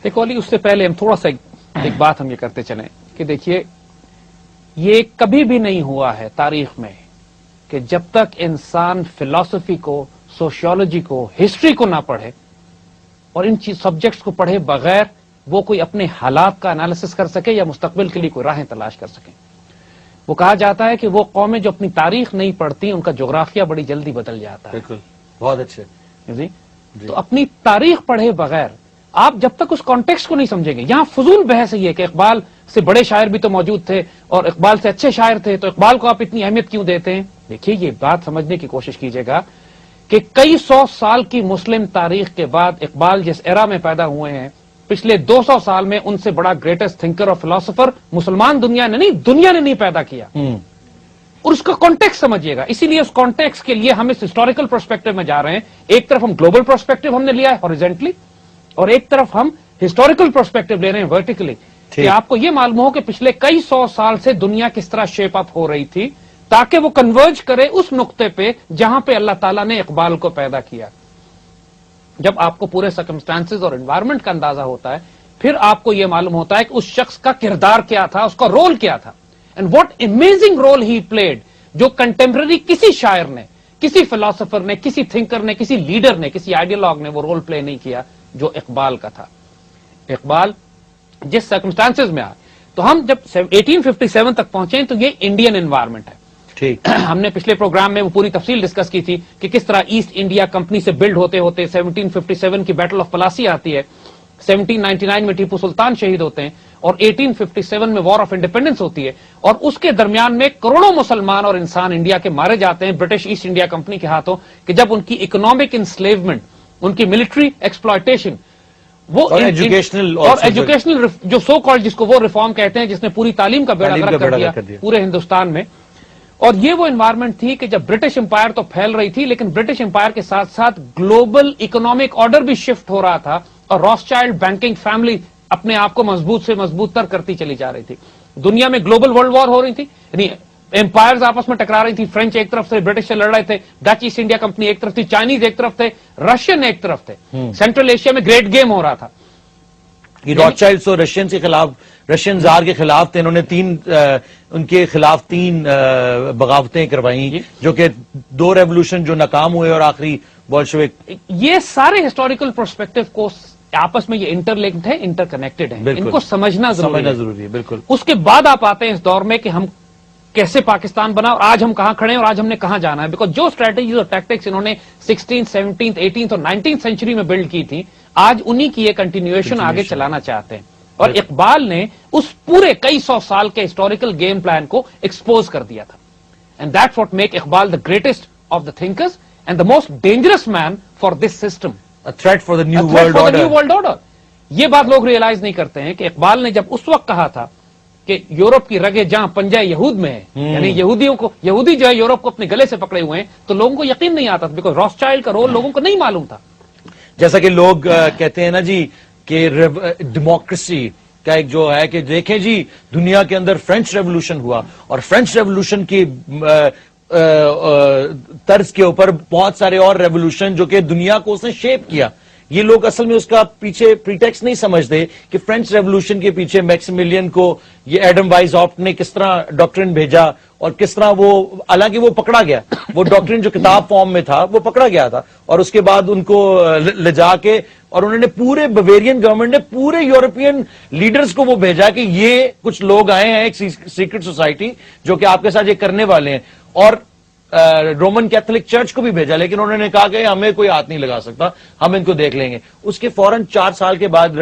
دیکھو علی، اس سے پہلے ہم تھوڑا سا ایک بات ہم یہ کرتے چلیں کہ دیکھیے، یہ کبھی بھی نہیں ہوا ہے تاریخ میں کہ جب تک انسان فلسفی کو، سوشیولوجی کو، ہسٹری کو نہ پڑھے اور ان سبجیکٹس کو پڑھے بغیر وہ کوئی اپنے حالات کا انالیسس کر سکے یا مستقبل کے لیے کوئی راہیں تلاش کر سکے. وہ کہا جاتا ہے کہ وہ قومیں جو اپنی تاریخ نہیں پڑھتی ان کا جغرافیہ بڑی جلدی بدل جاتا ہے. بالکل، بہت اچھے جی. تو اپنی تاریخ پڑھے بغیر آپ جب تک اس کانٹیکسٹ کو نہیں سمجھیں گے. یہاں فضول بحث یہ ہے کہ اقبال سے بڑے شاعر بھی تو موجود تھے اور اقبال سے اچھے شاعر تھے، تو اقبال کو آپ اتنی اہمیت کیوں دیتے ہیں؟ دیکھیے، یہ بات سمجھنے کی کوشش کیجیے گا کہ کئی سو سال کی مسلم تاریخ کے بعد اقبال جس ایرا میں پیدا ہوئے ہیں، پچھلے 200 سال میں ان سے بڑا گریٹسٹ تھنکر اور فلاسفر مسلمان دنیا نے نہیں پیدا کیا. اور اس کا کانٹیکس سمجھیے گا. اسی لیے اس کانٹیکس کے لیے ہم اس ہسٹوریکل پرسپیکٹو میں جا رہے ہیں. ایک طرف ہم گلوبل پرسپیکٹو ہم نے لیا ہے ہاریزونٹلی، اور ایک طرف ہم ہسٹوریکل پرسپیکٹو لے رہے ہیں ورٹیکلی، کہ آپ کو یہ معلوم ہو کہ پچھلے کئی سو سال سے دنیا کس طرح شیپ اپ ہو رہی تھی، تاکہ وہ کنورج کرے اس نقطے پہ جہاں پہ اللہ تعالیٰ نے اقبال کو پیدا کیا. جب آپ کو پورے سرکمسٹانسز اور انوائرمنٹ کا اندازہ ہوتا ہے، پھر آپ کو یہ معلوم ہوتا ہے کہ اس شخص کا کردار کیا تھا، اس کا رول کیا تھا. And what amazing role he played, جو کنٹمپرری کسی شاعر نے، کسی فلاسفر نے، کسی تھنکر نے، کسی لیڈر نے، کسی آئیڈیالوگ نے وہ رول پلے نہیں کیا جو اقبال کا تھا. اقبال جس سرکمسٹانسز میں آئے، تو ہم جب 1857 تک پہنچے تو یہ انڈین انوائرمنٹ ہے. ٹھیک، ہم نے پچھلے پروگرام میں وہ پوری تفصیل ڈسکس کی تھی کہ کس طرح ایسٹ انڈیا کمپنی سے بلڈ ہوتے ہوتے 1757 کی بیٹل آف پلاسی آتی ہے، 1799 میں ٹیپو سلطان شہید ہوتے ہیں، اور 1857 میں وار آف انڈیپینڈنس ہوتی ہے، اور اس کے درمیان میں کروڑوں مسلمان اور انسان انڈیا کے مارے جاتے ہیں برٹش ایسٹ انڈیا کمپنی کے ہاتھوں، کہ جب ان کی اکنامک انسلیومنٹ، ان کی ملٹری ایکسپلائٹیشن، وہ اور ایجوکیشنل جو سو کالڈ جس کو وہ ریفارم کہتے ہیں، جس نے پوری تعلیم کا بیڑا غرق کر دیا پورے ہندوستان میں. اور یہ وہ انوائرمنٹ تھی کہ جب برٹش امپائر تو پھیل رہی تھی، لیکن برٹش امپائر کے ساتھ ساتھ گلوبل اکنامک آرڈر بھی شفٹ ہو رہا تھا، اور راس چائلڈ بینکنگ فیملی اپنے آپ کو مضبوط سے مضبوط تر کرتی چلی جا رہی تھی. دنیا میں گلوبل ورلڈ وار ہو رہی تھی، یعنی امپائرز آپس میں ٹکرا رہی تھی. فرینچ ایک طرف سے برٹش سے لڑ رہے تھے، ڈچ ایسٹ انڈیا کمپنی ایک طرف تھی، چائنیز ایک طرف تھے، رشین ایک طرف تھے. سینٹرل ایشیا میں گریٹ گیم ہو رہا تھا. راس چائلڈ اور رشین کے خلاف، رشین زار کے خلاف تھے، انہوں نے ان کے خلاف 3 بغاوتیں کروائیں، جو کہ 2 ریولوشن جو ناکام ہوئے اور آخری بولشوک. یہ سارے ہسٹوریکل پرسپیکٹو کو آپس میں یہ انٹر لنکڈ ہے، انٹر کنیکٹڈ ہیں، ان کو سمجھنا ضروری ہے. بالکل. اس کے بعد آپ آتے ہیں اس دور میں کہ ہم کیسے پاکستان بنا اور آج ہم کہاں کھڑے ہیں اور آج ہم نے کہاں جانا ہے. بیکاز جو اسٹریٹجیز اور ٹیکٹکس انہوں نے 16th, 17th, 18th اور 19th سینچری میں بلڈ کی تھی، آج انہی کی یہ کنٹینیویشن آگے چلانا چاہتے ہیں. اور اقبال نے اس پورے کئی سو سال کے ہسٹوریکل گیم پلان کو ایکسپوز کر دیا تھا. And that's what make Iqbal the greatest of the thinkers and the most dangerous man for this system. A threat for the new world order. یہ بات لوگ ریئلائز نہیں کرتے ہیں کہ اقبال نے جب اس وقت کہا تھا کہ یورپ کی رگیں جہاں پنجہ یہود میں ہے، یعنی یہودی جو ہے یورپ کو اپنے گلے سے پکڑے ہوئے ہیں، تو لوگوں کو یقین نہیں آتا، بیکاز راس چائلڈ کا رول لوگوں کو نہیں معلوم تھا. جیسا کہ لوگ کہتے ہیں نا جی کہ ڈیموکریسی کا ایک جو ہے کہ دیکھیں جی دنیا کے اندر فرینچ ریولوشن ہوا، اور فرینچ ریولوشن کی طرز کے اوپر بہت سارے اور ریولوشن جو کہ دنیا کو اس نے شیپ کیا. یہ لوگ اصل میں اس کا پیچھے پریٹیکسٹ نہیں سمجھتے کہ فرینچ ریولوشن کے پیچھے میکسیملین کو یہ ایڈم وائز آپٹ نے کس طرح ڈاکٹرن بھیجا، اور کس طرح وہ، حالانکہ وہ پکڑا گیا، وہ ڈاکٹرن جو کتاب فارم میں تھا وہ پکڑا گیا تھا، اور اس کے بعد ان کو لے جا کے، اور انہوں نے پورے بویرین گورنمنٹ نے پورے یورپین لیڈرز کو وہ بھیجا کہ یہ کچھ لوگ آئے ہیں ایک سیکرٹ سوسائٹی جو کہ آپ کے ساتھ یہ کرنے والے ہیں. اور رومن کیتھولک چرچ کو بھی بھیجا، لیکن انہوں نے کہا کہ ہمیں کوئی ہاتھ نہیں لگا سکتا، ہم ان کو دیکھ لیں گے. اس کے فوراً 4 سال کے بعد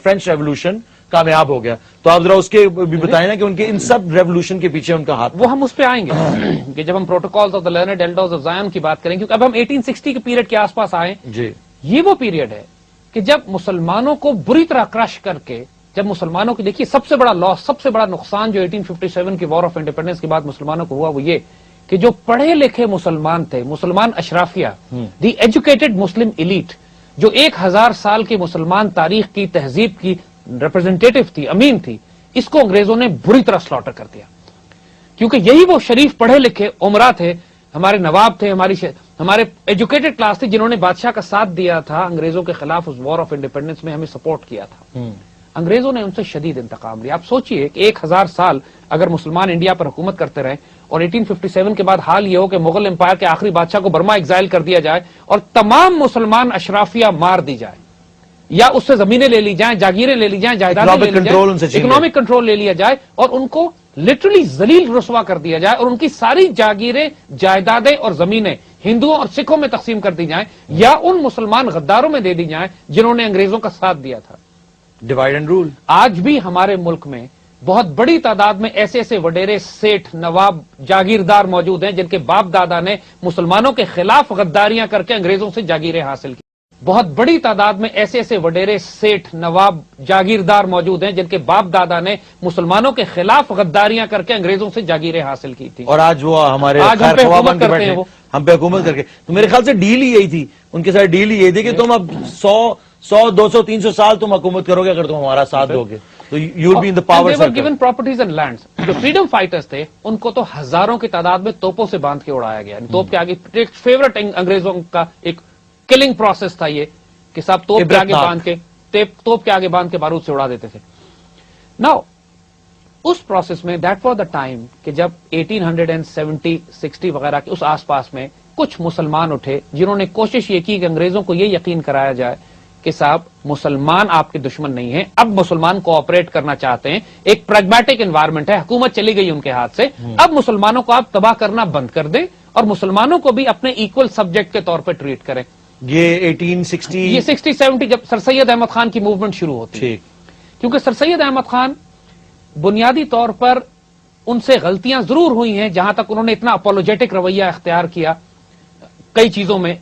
فرینچ ریولوشن کامیاب ہو گیا. تو آپ ذرا اس کے بھی بتائیں نا کہ ان کے ان سب ریولوشن کے پیچھے ان کا ہاتھ. وہ ہم اس پہ آئیں گے کہ جب ہم protocols of the learned elders of Zion کی بات کریں، کیونکہ اب ہم 1860 کے پیریڈ کے آس پاس آئے. جی، یہ وہ پیریڈ ہے کہ جب مسلمانوں کو بری طرح کرش کر کے، جب مسلمانوں کی، دیکھیے سب سے بڑا لاس، سب سے بڑا نقصان جو 1857 کی وار آف انڈیپینڈنس کے بعد مسلمانوں کو ہوا، وہ یہ کہ جو پڑھے لکھے مسلمان تھے، مسلمان اشرافیہ، دی ایجوکیٹڈ مسلم ایلیٹ، جو 1000 سال کی مسلمان تاریخ کی تہذیب کی ریپرزینٹیٹو تھی، امین تھی، اس کو انگریزوں نے بری طرح سلاٹر کر دیا. کیونکہ یہی وہ شریف پڑھے لکھے عمرا تھے، ہمارے نواب تھے، ہمارے ایجوکیٹڈ کلاس تھی جنہوں نے بادشاہ کا ساتھ دیا تھا انگریزوں کے خلاف اس وار آف انڈیپینڈنس میں، ہمیں سپورٹ کیا تھا. انگریزوں نے ان سے شدید انتقام لیا. آپ سوچئے کہ 1000 سال اگر مسلمان انڈیا پر حکومت کرتے رہے اور 1857 کے بعد حال یہ ہو کہ مغل امپائر کے آخری بادشاہ کو برما ایگزائل کر دیا جائے اور تمام مسلمان اشرافیہ مار دی جائے یا اس سے زمینیں لے لی جائیں، جاگیریں لے لی جائیں، جائیدادیں لے لی جائیں، اکنامک کنٹرول لے لیا جائے اور ان کو لٹرلی ذلیل رسوا کر دیا جائے اور ان کی ساری جاگیریں، جائیدادیں اور زمینیں ہندوؤں اور سکھوں میں تقسیم کر دی جائیں یا ان مسلمان غداروں میں دے دی جائیں جنہوں نے انگریزوں کا ساتھ دیا تھا. Divide and rule. آج بھی ہمارے ملک میں بہت بڑی تعداد میں ایسے ایسے وڈیرے، سیٹھ، نواب، جاگیردار موجود ہیں جن کے باپ دادا نے مسلمانوں کے خلاف غداریاں کر کے انگریزوں سے جاگیریں حاصل کی. بہت بڑی تعداد میں ایسے ایسے وڈیرے، سیٹھ، نواب، جاگیردار موجود ہیں جن کے باپ دادا نے مسلمانوں کے خلاف غداریاں کر کے انگریزوں سے جاگیریں حاصل کی تھی. اور آج وہ ہمارے ہم پہ حکومت کرتے ہیں، ہم پہ حکومت کر کے. تو میرے خیال سے ڈیل ہی یہی تھی ان کے ساتھ، ڈیل ہی یہی تھی کہ تم اب 100 200 300 سال تم حکومت کرو گے اگر تم ہمارا ساتھ دو گے تو you will be in the power circle. Given properties and lands. جو فریڈم فائٹرز تھے ان کو تو ہزاروں کی تعداد میں توپوں سے باندھ کے اڑایا گیا. توپ کے آگے فیورٹ انگریزوں کا ایک کلنگ پروسیس تھا یہ کہ صاحب توپ کے آگے باندھ کے بارود سے اڑا دیتے تھے. ناؤ اس پروسیس میں دیٹ فار دا ٹائم کہ جب 1870 60 وغیرہ کے اس آس پاس میں کچھ مسلمان اٹھے جنہوں نے کوشش یہ کی کہ انگریزوں کو یہ یقین کرایا جائے کہ صاحب مسلمان آپ کے دشمن نہیں ہیں، اب مسلمان کوآپریٹ کرنا چاہتے ہیں، ایک پریگمیٹک انوائرمنٹ ہے، حکومت چلی گئی ان کے ہاتھ سے، اب مسلمانوں کو آپ تباہ کرنا بند کر دیں اور مسلمانوں کو بھی اپنے ایکول سبجیکٹ کے طور پہ ٹریٹ کریں. یہ 1860 60 70 جب سر سید احمد خان کی موومنٹ شروع ہوتی ہے، کیونکہ سر سید احمد خان بنیادی طور پر ان سے غلطیاں ضرور ہوئی ہیں جہاں تک انہوں نے اتنا اپولوجیٹک رویہ اختیار کیا کئی چیزوں میں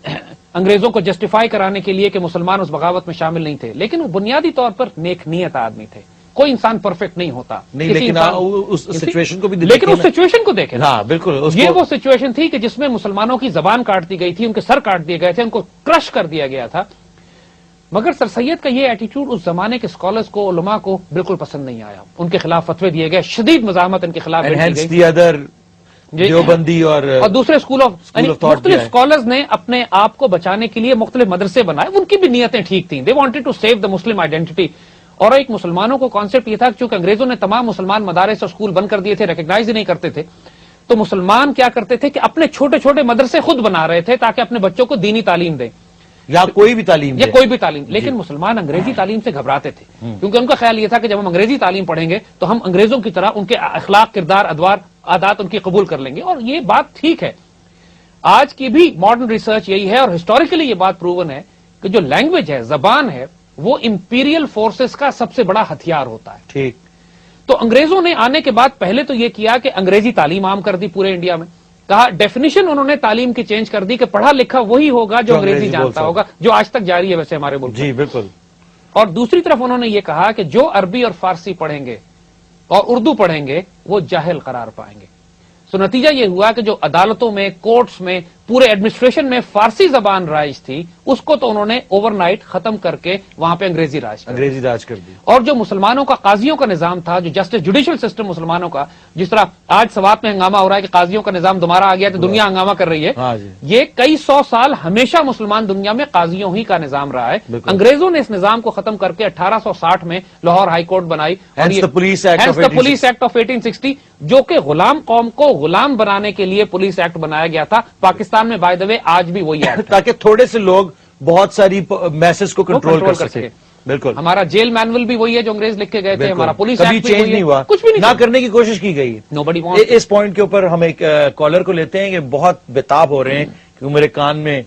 انگریزوں کو جسٹیفائی کرانے کے لیے کہ مسلمان اس بغاوت میں شامل نہیں تھے، لیکن وہ بنیادی طور پر نیک نیت آدمی تھے. کوئی انسان پرفیکٹ نہیں ہوتا نہیں، لیکن اس سچویشن کو بھی لیکن اس سچویشن کو دیکھیں. ہاں بالکل، یہ وہ سچویشن تھی کہ جس میں مسلمانوں کی زبان کاٹ دی گئی تھی، ان کے سر کاٹ دیے گئے تھے، ان کو کرش کر دیا گیا تھا. مگر سر سید کا یہ ایٹیٹیوڈ اس زمانے کے اسکالرز کو، علماء کو بالکل پسند نہیں آیا. ان کے خلاف فتوے دیے گئے، شدید مزاحمت ان کے خلاف دیوبندی اور دوسرے اسکول آف مختلف اسکالرز نے اپنے آپ کو بچانے کے لیے مختلف مدرسے بنائے. ان کی بھی نیتیں ٹھیک تھیں، they wanted to save the Muslim identity. اور ایک مسلمانوں کو کانسیپٹ یہ تھا کہ چونکہ انگریزوں نے تمام مسلمان مدارس اور اسکول بند کر دیے تھے، ریکگنائز ہی نہیں کرتے تھے، تو مسلمان کیا کرتے تھے کہ اپنے چھوٹے چھوٹے مدرسے خود بنا رہے تھے تاکہ اپنے بچوں کو دینی تعلیم دیں یا کوئی بھی تعلیم لیکن مسلمان انگریزی تعلیم سے گھبراتے تھے کیونکہ ان کا خیال یہ تھا کہ جب ہم انگریزی تعلیم پڑھیں گے تو ہم انگریزوں کی طرح ان کے اخلاق، کردار، ادوار، عادات ان کی قبول کر لیں گے. اور یہ بات ٹھیک ہے، آج کی بھی ماڈرن ریسرچ یہی ہے اور ہسٹوریکلی یہ بات پروون ہے کہ جو لینگویج ہے، زبان ہے، وہ امپیریل فورسز کا سب سے بڑا ہتھیار ہوتا ہے. ٹھیک. تو انگریزوں نے آنے کے بعد پہلے تو یہ کیا کہ انگریزی تعلیم عام کر دی پورے انڈیا میں. کہا ڈیفینیشن انہوں نے تعلیم کی چینج کر دی کہ پڑھا لکھا وہی ہوگا جو انگریزی جانتا ہوگا، جو آج تک جاری ہے ویسے ہمارے ملک میں. جی بالکل. اور دوسری طرف انہوں نے یہ کہا کہ جو عربی اور فارسی پڑھیں گے اور اردو پڑھیں گے وہ جاہل قرار پائیں گے. سو نتیجہ یہ ہوا کہ جو عدالتوں میں، کورٹس میں، پورے ایڈمنسٹریشن میں فارسی زبان رائج تھی، اس کو تو انہوں نے اوور نائٹ ختم کر کے وہاں پہ انگریزی راج کر دی. اور جو مسلمانوں کا قاضیوں کا نظام تھا، جو جسٹس جوڈیشل سسٹم مسلمانوں کا، جس طرح آج سوات میں ہنگامہ ہو رہا ہے کہ قاضیوں کا نظام دوبارہ آ گیا تو دنیا ہنگامہ کر رہی ہے، یہ کئی سو سال ہمیشہ مسلمان دنیا میں قاضیوں ہی کا نظام رہا ہے. انگریزوں نے اس نظام کو ختم کر کے 1860 میں لاہور ہائی کورٹ بنائی، پولیس ایکٹ آف 1860، جو کہ غلام قوم کو غلام بنانے کے لیے پولیس ایکٹ بنایا گیا تھا. پاکستان میں بائی دا وے آج بھی وہی ہے تاکہ تھوڑے سے لوگ بہت ساری میسز کو کنٹرول کر سکیں. بالکل. ہمارا جیل مینول بھی وہی ہے جو انگریز لکھ کے گئے تھے، ہمارا پولیس کبھی چینج نہیں ہوا، کچھ بھی نہ کرنے کی کوشش کی گئی. اس پوائنٹ کے اوپر ہم ایک کالر کو لیتے ہیں کہ بہت بےتاب ہو رہے ہیں کیونکہ میرے کان میں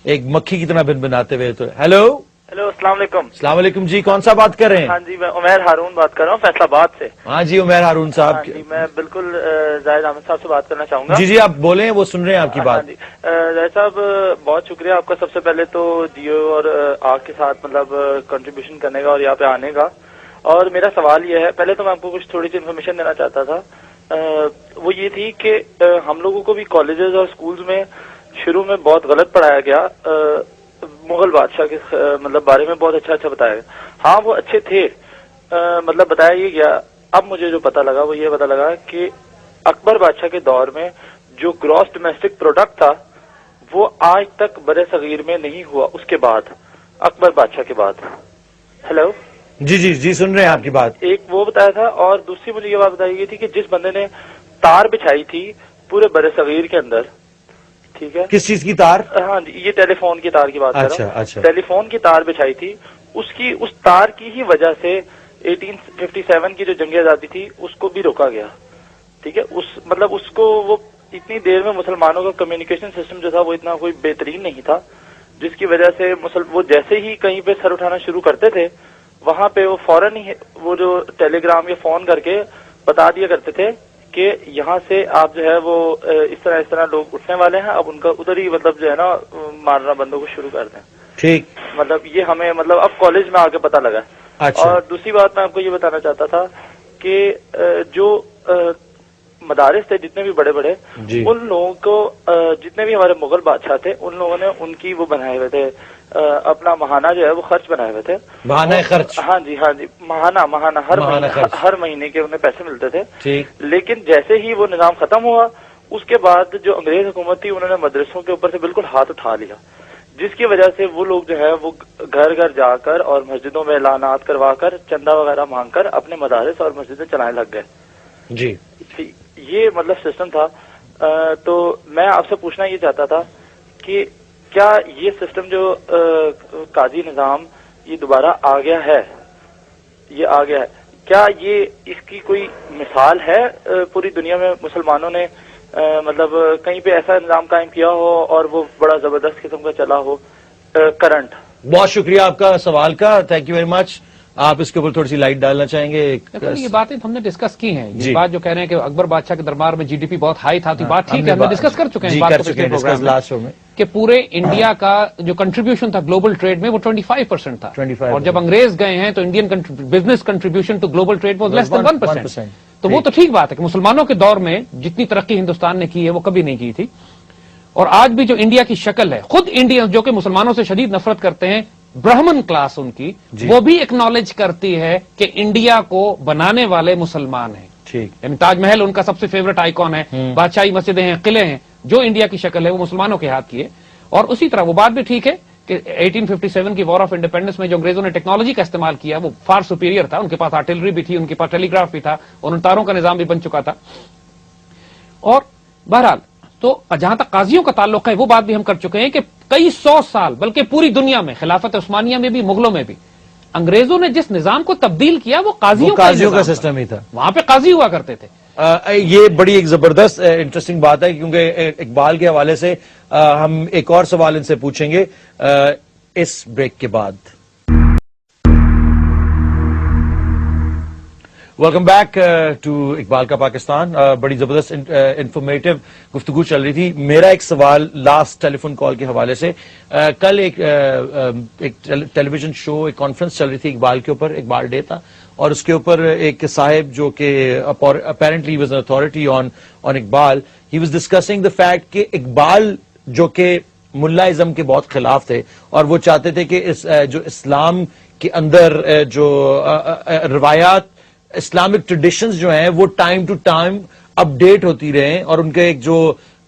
ایک مکھی کی طرح بنبناتے ہوئے. تو ہیلو السلام علیکم. السلام علیکم جی، کون سا بات کر رہے ہیں؟ ہاں جی، میں عمیر ہارون بات کر رہا ہوں فیصل آباد سے. ہاں جی عمیر ہارون صاحب. جی میں بالکل زاہد احمد صاحب سے بات کرنا چاہوں گا. جی آپ بولیں، وہ سن رہے ہیں آپ کی بات. جی زاہد صاحب بہت شکریہ آپ کا، سب سے پہلے تو جیو اور آپ کے ساتھ مطلب کنٹریبیوشن کرنے کا اور یہاں پہ آنے کا. اور میرا سوال یہ ہے، پہلے تو میں آپ کو کچھ تھوڑی سی انفارمیشن دینا چاہتا تھا. وہ یہ تھی کہ ہم لوگوں کو بھی کالجز اور اسکولز میں شروع میں بہت غلط پڑھایا گیا، مغل بادشاہ کے مطلب بارے میں بہت اچھا بتایا گیا. ہاں وہ اچھے تھے، مطلب بتایا یہ گیا. اب مجھے جو پتا لگا وہ یہ پتا لگا کہ اکبر بادشاہ کے دور میں جو گراس ڈومیسٹک پروڈکٹ تھا وہ آج تک بر صغیر میں نہیں ہوا اس کے بعد، اکبر بادشاہ کے بعد. ہیلو جی جی جی سن رہے ہیں آپ کی بات. ایک وہ بتایا تھا، اور دوسری مجھے یہ بات بتائی گئی تھی کہ جس بندے نے تار بچھائی تھی پورے بر صغیر کے اندر، ٹھیک ہے، کس چیز کی تار؟ ہاں جی، یہ ٹیلی فون کی تار کی بات کر رہا ہوں. اچھا. ٹیلی فون کی تار بچھائی تھی، اس تار کی ہی وجہ سے 1857 کی جو جنگ آزادی تھی اس کو بھی روکا گیا. ٹھیک ہے، اس کو وہ اتنی دیر میں مسلمانوں کا کمیونیکیشن سسٹم جو تھا وہ اتنا کوئی بہترین نہیں تھا، جس کی وجہ سے وہ جیسے ہی کہیں پہ سر اٹھانا شروع کرتے تھے وہاں پہ وہ فوراً ہی وہ جو ٹیلی گرام یا فون کر کے بتا دیا کرتے تھے کہ یہاں سے آپ جو ہے وہ اس طرح لوگ اٹھنے والے ہیں، اب ان کا ادھر ہی جو ہے نا مارنا بندوں کو شروع کر دیں. ٹھیک، یہ ہمیں اب کالج میں آ کے پتہ لگا. اچھا. اور دوسری بات میں آپ کو یہ بتانا چاہتا تھا کہ جو مدارس تھے جتنے بھی بڑے بڑے، جی. ان لوگوں کو جتنے بھی ہمارے مغل بادشاہ تھے ان لوگوں نے ان کی وہ بنائے ہوئے تھے، اپنا ماہانہ جو ہے وہ خرچ بنائے ہوئے تھے. بہانہ خرچ. ہاں جی ماہانہ ہر مہینے کے انہیں پیسے ملتے تھے. ٹھیک. لیکن جیسے ہی وہ نظام ختم ہوا اس کے بعد جو انگریز حکومت تھی انہوں نے مدرسوں کے اوپر سے بالکل ہاتھ اٹھا لیا، جس کی وجہ سے وہ لوگ جو ہے وہ گھر گھر جا کر اور مسجدوں میں اعلانات کروا کر چندہ وغیرہ مانگ کر اپنے مدارس اور مسجدیں چلانے لگ گئے. جی. یہ سسٹم تھا. تو میں آپ سے پوچھنا یہ چاہتا تھا کہ کیا یہ سسٹم جو قاضی نظام یہ دوبارہ آ گیا ہے، کیا یہ اس کی کوئی مثال ہے پوری دنیا میں مسلمانوں نے کہیں پہ ایسا نظام قائم کیا ہو اور وہ بڑا زبردست قسم کا چلا ہو کرنٹ؟ بہت شکریہ آپ کا سوال کا، تھینک یو ویری مچ. آپ اس کے اوپر تھوڑی سی لائٹ ڈالنا چاہیں گے؟ یہ باتیں ہم نے ڈسکس کی ہیں. جی. یہ بات جو کہہ رہے ہیں کہ اکبر بادشاہ کے دربار میں جی ڈی پی بہت ہائی تھا، بات ٹھیک ہے، ہم نے ڈسکس کر چکے ہیں لاسٹ شو میں کہ پورے انڈیا کا جو کنٹریبیوشن تھا گلوبل ٹریڈ میں وہ 25% تھا، 25%. اور جب انگریز گئے ہیں تو Indian business contribution to global trade was less than 1%. تو وہ تو ٹھیک بات ہے کہ مسلمانوں کے دور میں جتنی ترقی ہندوستان نے کی ہے وہ کبھی نہیں کی تھی. اور آج بھی جو انڈیا کی شکل ہے، خود انڈین جو کہ مسلمانوں سے شدید نفرت کرتے ہیں، برہمن کلاس ان کی، وہ بھی ایکنالج کرتی ہے کہ انڈیا کو بنانے والے مسلمان ہیں. ٹھیک. یعنی تاج محل ان کا سب سے فیورٹ آئیکن ہے، بادشاہی مسجدیں ہیں، قلعے ہیں، جو انڈیا کی شکل ہے وہ مسلمانوں کے ہاتھ کی ہے. اور اسی طرح وہ بات بھی ٹھیک ہے کہ 1857 کی وار آف انڈیپینڈنس میں جو انگریزوں نے ٹیکنالوجی کا استعمال کیا وہ فار سپیریئر تھا. ان کے پاس آرٹلری بھی تھی، ان کے پاس ٹیلی گراف بھی تھا، اور ان تاروں کا نظام بھی بن چکا تھا. اور بہرحال تو جہاں تک قاضیوں کا تعلق ہے وہ بات بھی ہم کر چکے ہیں کہ کئی 100 سال بلکہ پوری دنیا میں خلافت عثمانیہ میں بھی مغلوں میں بھی انگریزوں نے جس نظام کو تبدیل کیا وہ قاضیوں کا سسٹم ہی تھا. وہاں پہ قاضی ہوا کرتے تھے. یہ بڑی ایک زبردست انٹرسٹنگ بات ہے، کیونکہ اقبال کے حوالے سے ہم ایک اور سوال ان سے پوچھیں گے اس بریک کے بعد. ویلکم بیک ٹو اقبال کا پاکستان. بڑی زبردست انفارمیٹو گفتگو چل رہی تھی. میرا ایک سوال لاسٹ ٹیلی فون کال کے حوالے سے، کل ایک ٹیلی ویژن شو، ایک کانفرنس چل رہی تھی اقبال کے اوپر، اقبال ڈے تھا، اور اس کے اوپر ایک صاحب جو کہ apparently was an authority on Iqbal, he was discussing the fact کہ اقبال جو کہ ملا ازم کے بہت خلاف تھے اور وہ چاہتے تھے کہ جو اسلام کے اندر جو روایات، اسلامک ٹریڈیشنز جو ہیں وہ time to time update ہوتی رہیں، اور ان کے ایک جو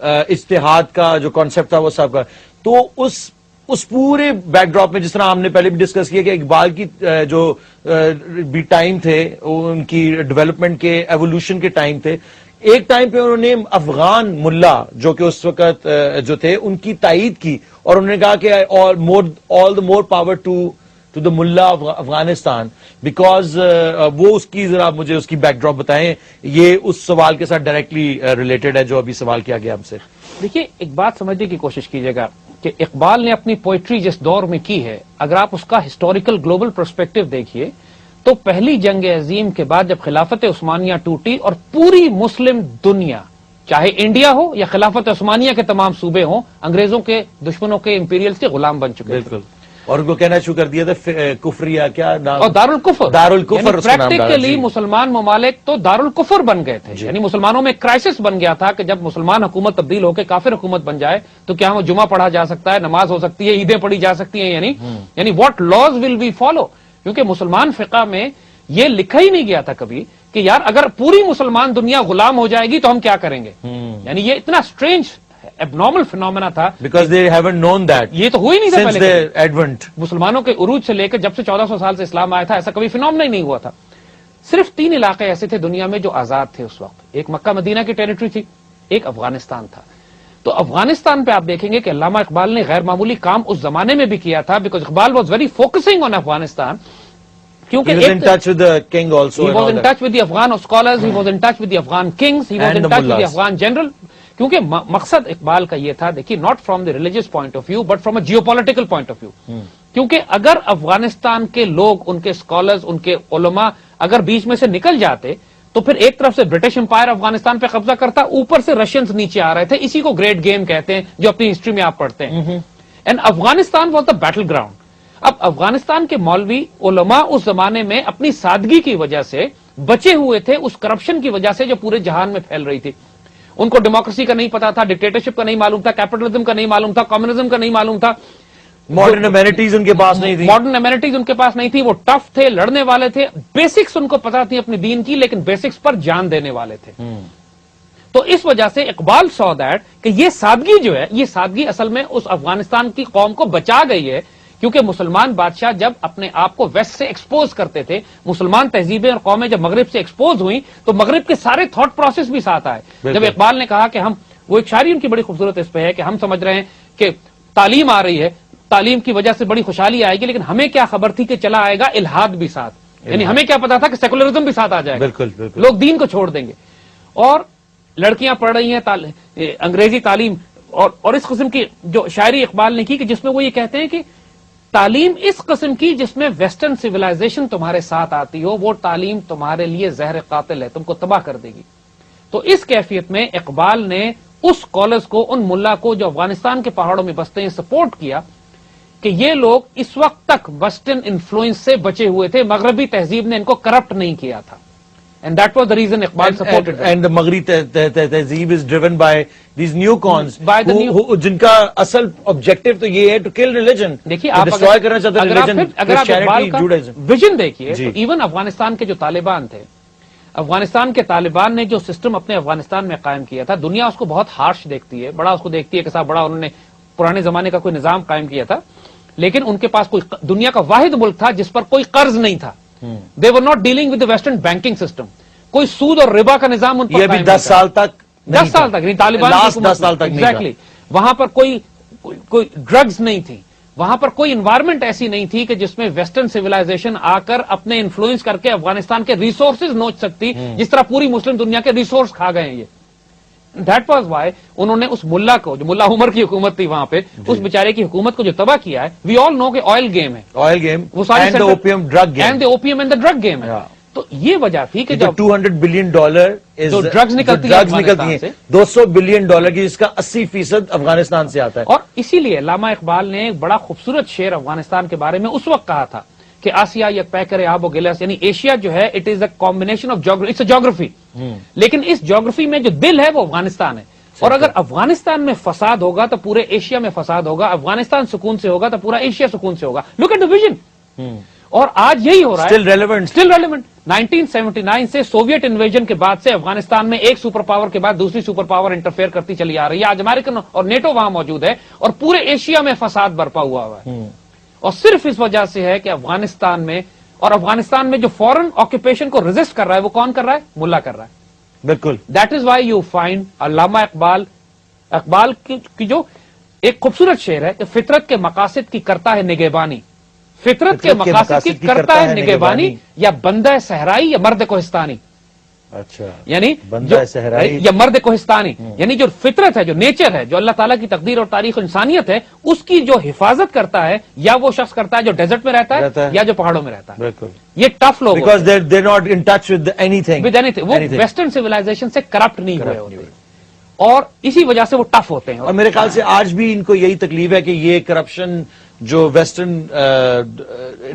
اجتہاد کا جو کانسیپٹ تھا وہ سب کا. تو اس پورے بیک ڈراپ میں، جس طرح ہم نے پہلے بھی ڈسکس کیا کہ اقبال کی جو بھی ٹائم تھے ان کی ڈیولپمنٹ کے ایوولوشن کے ٹائم تھے، ایک ٹائم پہ انہوں نے افغان ملا جو کہ اس وقت جو تھے ان کی تائید کی، اور انہوں نے کہا کہ آل دا مور پاور ٹو دا ملا آف افغانستان، بیکاز وہ اس کی ذرا مجھے اس کی بیک ڈراپ بتائیں. یہ اس سوال کے ساتھ ڈائریکٹلی ریلیٹڈ ہے جو ابھی سوال کیا گیا ہم سے. دیکھیے ایک بات سمجھنے کی کوشش کیجیے گا کہ اقبال نے اپنی پوئٹری جس دور میں کی ہے، اگر آپ اس کا ہسٹوریکل گلوبل پرسپیکٹو دیکھیے تو پہلی جنگ عظیم کے بعد جب خلافت عثمانیہ ٹوٹی اور پوری مسلم دنیا، چاہے انڈیا ہو یا خلافت عثمانیہ کے تمام صوبے ہوں، انگریزوں کے دشمنوں کے امپیریلز کے غلام بن چکے. بالکل. اور ان کو کہنا شروع کر دیا تھا کفریہ، کیا نام، اور دارالکفر. دارالکفر پریکٹیکلی مسلمان ممالک تو دارالکفر بن گئے تھے. یعنی مسلمانوں میں کرائسس بن گیا تھا کہ جب مسلمان حکومت تبدیل ہو کے کافر حکومت بن جائے تو کیا وہ جمعہ پڑھا جا سکتا ہے، نماز ہو سکتی ہے، عیدیں پڑھی جا سکتی ہیں، یعنی what laws will we follow. کیونکہ مسلمان فقہ میں یہ لکھا ہی نہیں گیا تھا کبھی کہ یار اگر پوری مسلمان دنیا غلام ہو جائے گی تو ہم کیا کریں گے. یعنی یہ اتنا اسٹرینج abnormal phenomena تھا. Because they haven't known that یہ تو ہوئی نہیں تھا since پہلے their advent. مسلمانوں کے عروج سے لے کے جب سے 1400 سال سے اسلام آیا تھا ایسا کبھی فینومنا ہی نہیں ہوا تھا. صرف 3 علاقے ایسے تھے دنیا میں جو آزاد تھے اس وقت. ایک مکہ مدینہ کی ٹیریٹری تھی, ایک افغانستان تھا. تو افغانستان پہ آپ دیکھیں گے کہ علامہ اقبال نے غیر معمولی کام اس زمانے میں بھی کیا تھا, because Iqbal was very focusing on Afghanistan. کیونکہ He was in touch with the king also. he and was all in that. touch with the Afghan scholars, he was in touch with the Afghan kings, he was And in the touch with the mullahs. Afghan general. کیونکہ مقصد اقبال کا یہ تھا, دیکھیے, not from the religious point of view but from a geopolitical point of view. کیونکہ اگر افغانستان کے لوگ, ان کے اسکالرز, ان کے علماء اگر بیچ میں سے نکل جاتے تو پھر ایک طرف سے برٹش امپائر افغانستان پہ قبضہ کرتا, اوپر سے رشینز نیچے آ رہے تھے. اسی کو گریٹ گیم کہتے ہیں جو اپنی ہسٹری میں آپ پڑھتے ہیں. And Afghanistan was the battle ground. اب افغانستان کے مولوی علماء اس زمانے میں اپنی سادگی کی وجہ سے بچے ہوئے تھے اس کرپشن کی وجہ سے جو پورے جہان میں پھیل رہی تھی. ان کو ڈیموکریسی کا نہیں پتا تھا, ڈکٹیٹرشپ کا نہیں معلوم تھا, کیپٹلزم کا نہیں معلوم تھا, کمیونزم کا نہیں معلوم تھا, ماڈرن امینٹیز ان کے پاس نہیں تھی. ماڈرن امینٹیز ان کے پاس نہیں تھی. وہ ٹف تھے, لڑنے والے تھے, بیسکس ان کو پتا تھی اپنے دین کی, لیکن بیسکس پر جان دینے والے تھے. تو اس وجہ سے اقبال saw that کہ یہ سادگی جو ہے, یہ سادگی اصل میں اس افغانستان کی قوم کو بچا گئی ہے. کیونکہ مسلمان بادشاہ جب اپنے آپ کو ویسٹ سے ایکسپوز کرتے تھے, مسلمان تہذیبیں اور قومیں جب مغرب سے ایکسپوز ہوئیں تو مغرب کے سارے تھاٹ پروسیس بھی ساتھ آئے. جب اقبال نے کہا کہ ہم, وہ ایک شاعری ان کی بڑی خوبصورت اس پہ ہے کہ ہم سمجھ رہے ہیں کہ تعلیم آ رہی ہے, تعلیم کی وجہ سے بڑی خوشحالی آئے گی, لیکن ہمیں کیا خبر تھی کہ چلا آئے گا الحاد بھی ساتھ. یعنی ہمیں کیا پتا تھا کہ سیکولرزم بھی ساتھ آ جائے گا, بالکل بالکل, لوگ دین کو چھوڑ دیں گے. اور لڑکیاں پڑھ رہی ہیں انگریزی تعلیم, اور اس قسم کی جو شاعری اقبال نے کی کہ جس میں وہ یہ کہتے ہیں کہ تعلیم اس قسم کی جس میں ویسٹرن سویلائزیشن تمہارے ساتھ آتی ہو, وہ تعلیم تمہارے لیے زہر قاتل ہے, تم کو تباہ کر دے گی. تو اس کیفیت میں اقبال نے اس اسکالرز کو, ان ملا کو جو افغانستان کے پہاڑوں میں بستے ہیں, سپورٹ کیا کہ یہ لوگ اس وقت تک ویسٹرن انفلوئنس سے بچے ہوئے تھے, مغربی تہذیب نے ان کو کرپٹ نہیں کیا تھا. And that was the reason Iqbal supported them. And the Maghri tehzeeb is driven by these newcons, By the جن کا اصل objective تو یہ ہے to kill religion. دیکھیے To آپ destroy کرنا چاہتے ہیں religion, اگر آپ اقبال Christianity, کا Judaism. ویژن دیکھیے جی. تو ایون افغانستان کے جو طالبان تھے, افغانستان کے طالبان نے جو سسٹم اپنے افغانستان میں قائم کیا تھا, دنیا اس کو بہت ہارش دیکھتی ہے, بڑا اس کو دیکھتی ہے کہ صاحب بڑا انہوں نے پرانے زمانے کا کوئی نظام قائم کیا تھا, لیکن ان کے پاس کوئی دنیا کا واحد ملک تھا جس پر کوئی قرض نہیں تھا. They were not dealing with the western banking system. کوئی سود اور ربا کا نظام ان پر یہ ابھی 10 سال تک 10 سال تک نہیں, طالبان لاسٹ 10 سال تک ایگزیکٹلی. وہاں پر کوئی ڈرگز نہیں تھی, وہاں پر کوئی انوائرمنٹ ایسی نہیں تھی کہ جس میں ویسٹرن سویلائزیشن آ کر اپنے انفلوئنس کر کے افغانستان کے ریسورسز نوچ سکتی, جس طرح پوری مسلم دنیا کے ریسورس کھا گئے ہیں یہ. دیٹ واز وائی انہوں نے اس ملا کو, جو ملا عمر کی حکومت تھی وہاں پہ, اس بیچارے کی حکومت کو جو تباہ کیا ہے. وی آل نو کہ آئل گیم ہے, آئل گیم, وہ ساری and opium drug game, and opium and drug game ہے. تو یہ وجہ تھی کہ جب $200 بلین جو ڈرگز نکلتی ہیں 200 بلین ڈالر کی, جس کا 80% افغانستان سے آتا ہے. اور اسی لیے علامہ اقبال نے ایک بڑا خوبصورت شعر افغانستان کے بارے میں اس وقت کہا تھا کہ آسیا یک پیکر آب و گلاس, یعنی ایشیا جو ہے it is a combination of it's a geography, لیکن اس جیوگرافی میں جو دل ہے وہ افغانستان ہے. اور اگر افغانستان میں فساد ہوگا تو پورے ایشیا میں فساد ہوگا, افغانستان سکون سے ہوگا تو پورا ایشیا سکون سے ہوگا. Look at the vision. اور آج یہی ہو رہا ہے, اسٹل ریلیونٹ. 1979 سے سوویت انویژن کے بعد سے افغانستان میں ایک سپر پاور کے بعد دوسری سپر پاور انٹرفیئر کرتی چلی آ رہی ہے. آج امریکن اور نیٹو وہاں موجود ہے اور پورے ایشیا میں فساد برپا ہوا ہے. اور صرف اس وجہ سے ہے کہ افغانستان میں جو فورن آکوپیشن کو ریزسٹ کر رہا ہے وہ کون کر رہا ہے؟ ملا کر رہا ہے. بالکل. That is why you find علامہ اقبال کی جو ایک خوبصورت شعر ہے کہ فطرت کے مقاصد کی کرتا ہے نگہبانی, فطرت کے مقاصد کی کرتا ہے نگہبانی, یا بندہ صحرائی یا مرد کوہستانی. اچھا, یعنی بندہ صحرائی یا مرد کوہستانی, یعنی جو فطرت ہے, جو نیچر ہے, جو اللہ تعالیٰ کی تقدیر اور تاریخ و انسانیت ہے, اس کی جو حفاظت کرتا ہے یا وہ شخص کرتا ہے جو ڈیزرٹ میں رہتا ہے یا جو پہاڑوں میں رہتا ہے. بالکل. یہ ٹف لوگ because they're not in touch with anything. وہ ویسٹرن سویلائزیشن سے کرپٹ نہیں ہوئے ہوتے, اور اسی وجہ سے وہ ٹف ہوتے ہیں. اور میرے خیال سے آج بھی ان کو یہی تکلیف ہے کہ یہ کرپشن جو ویسٹرن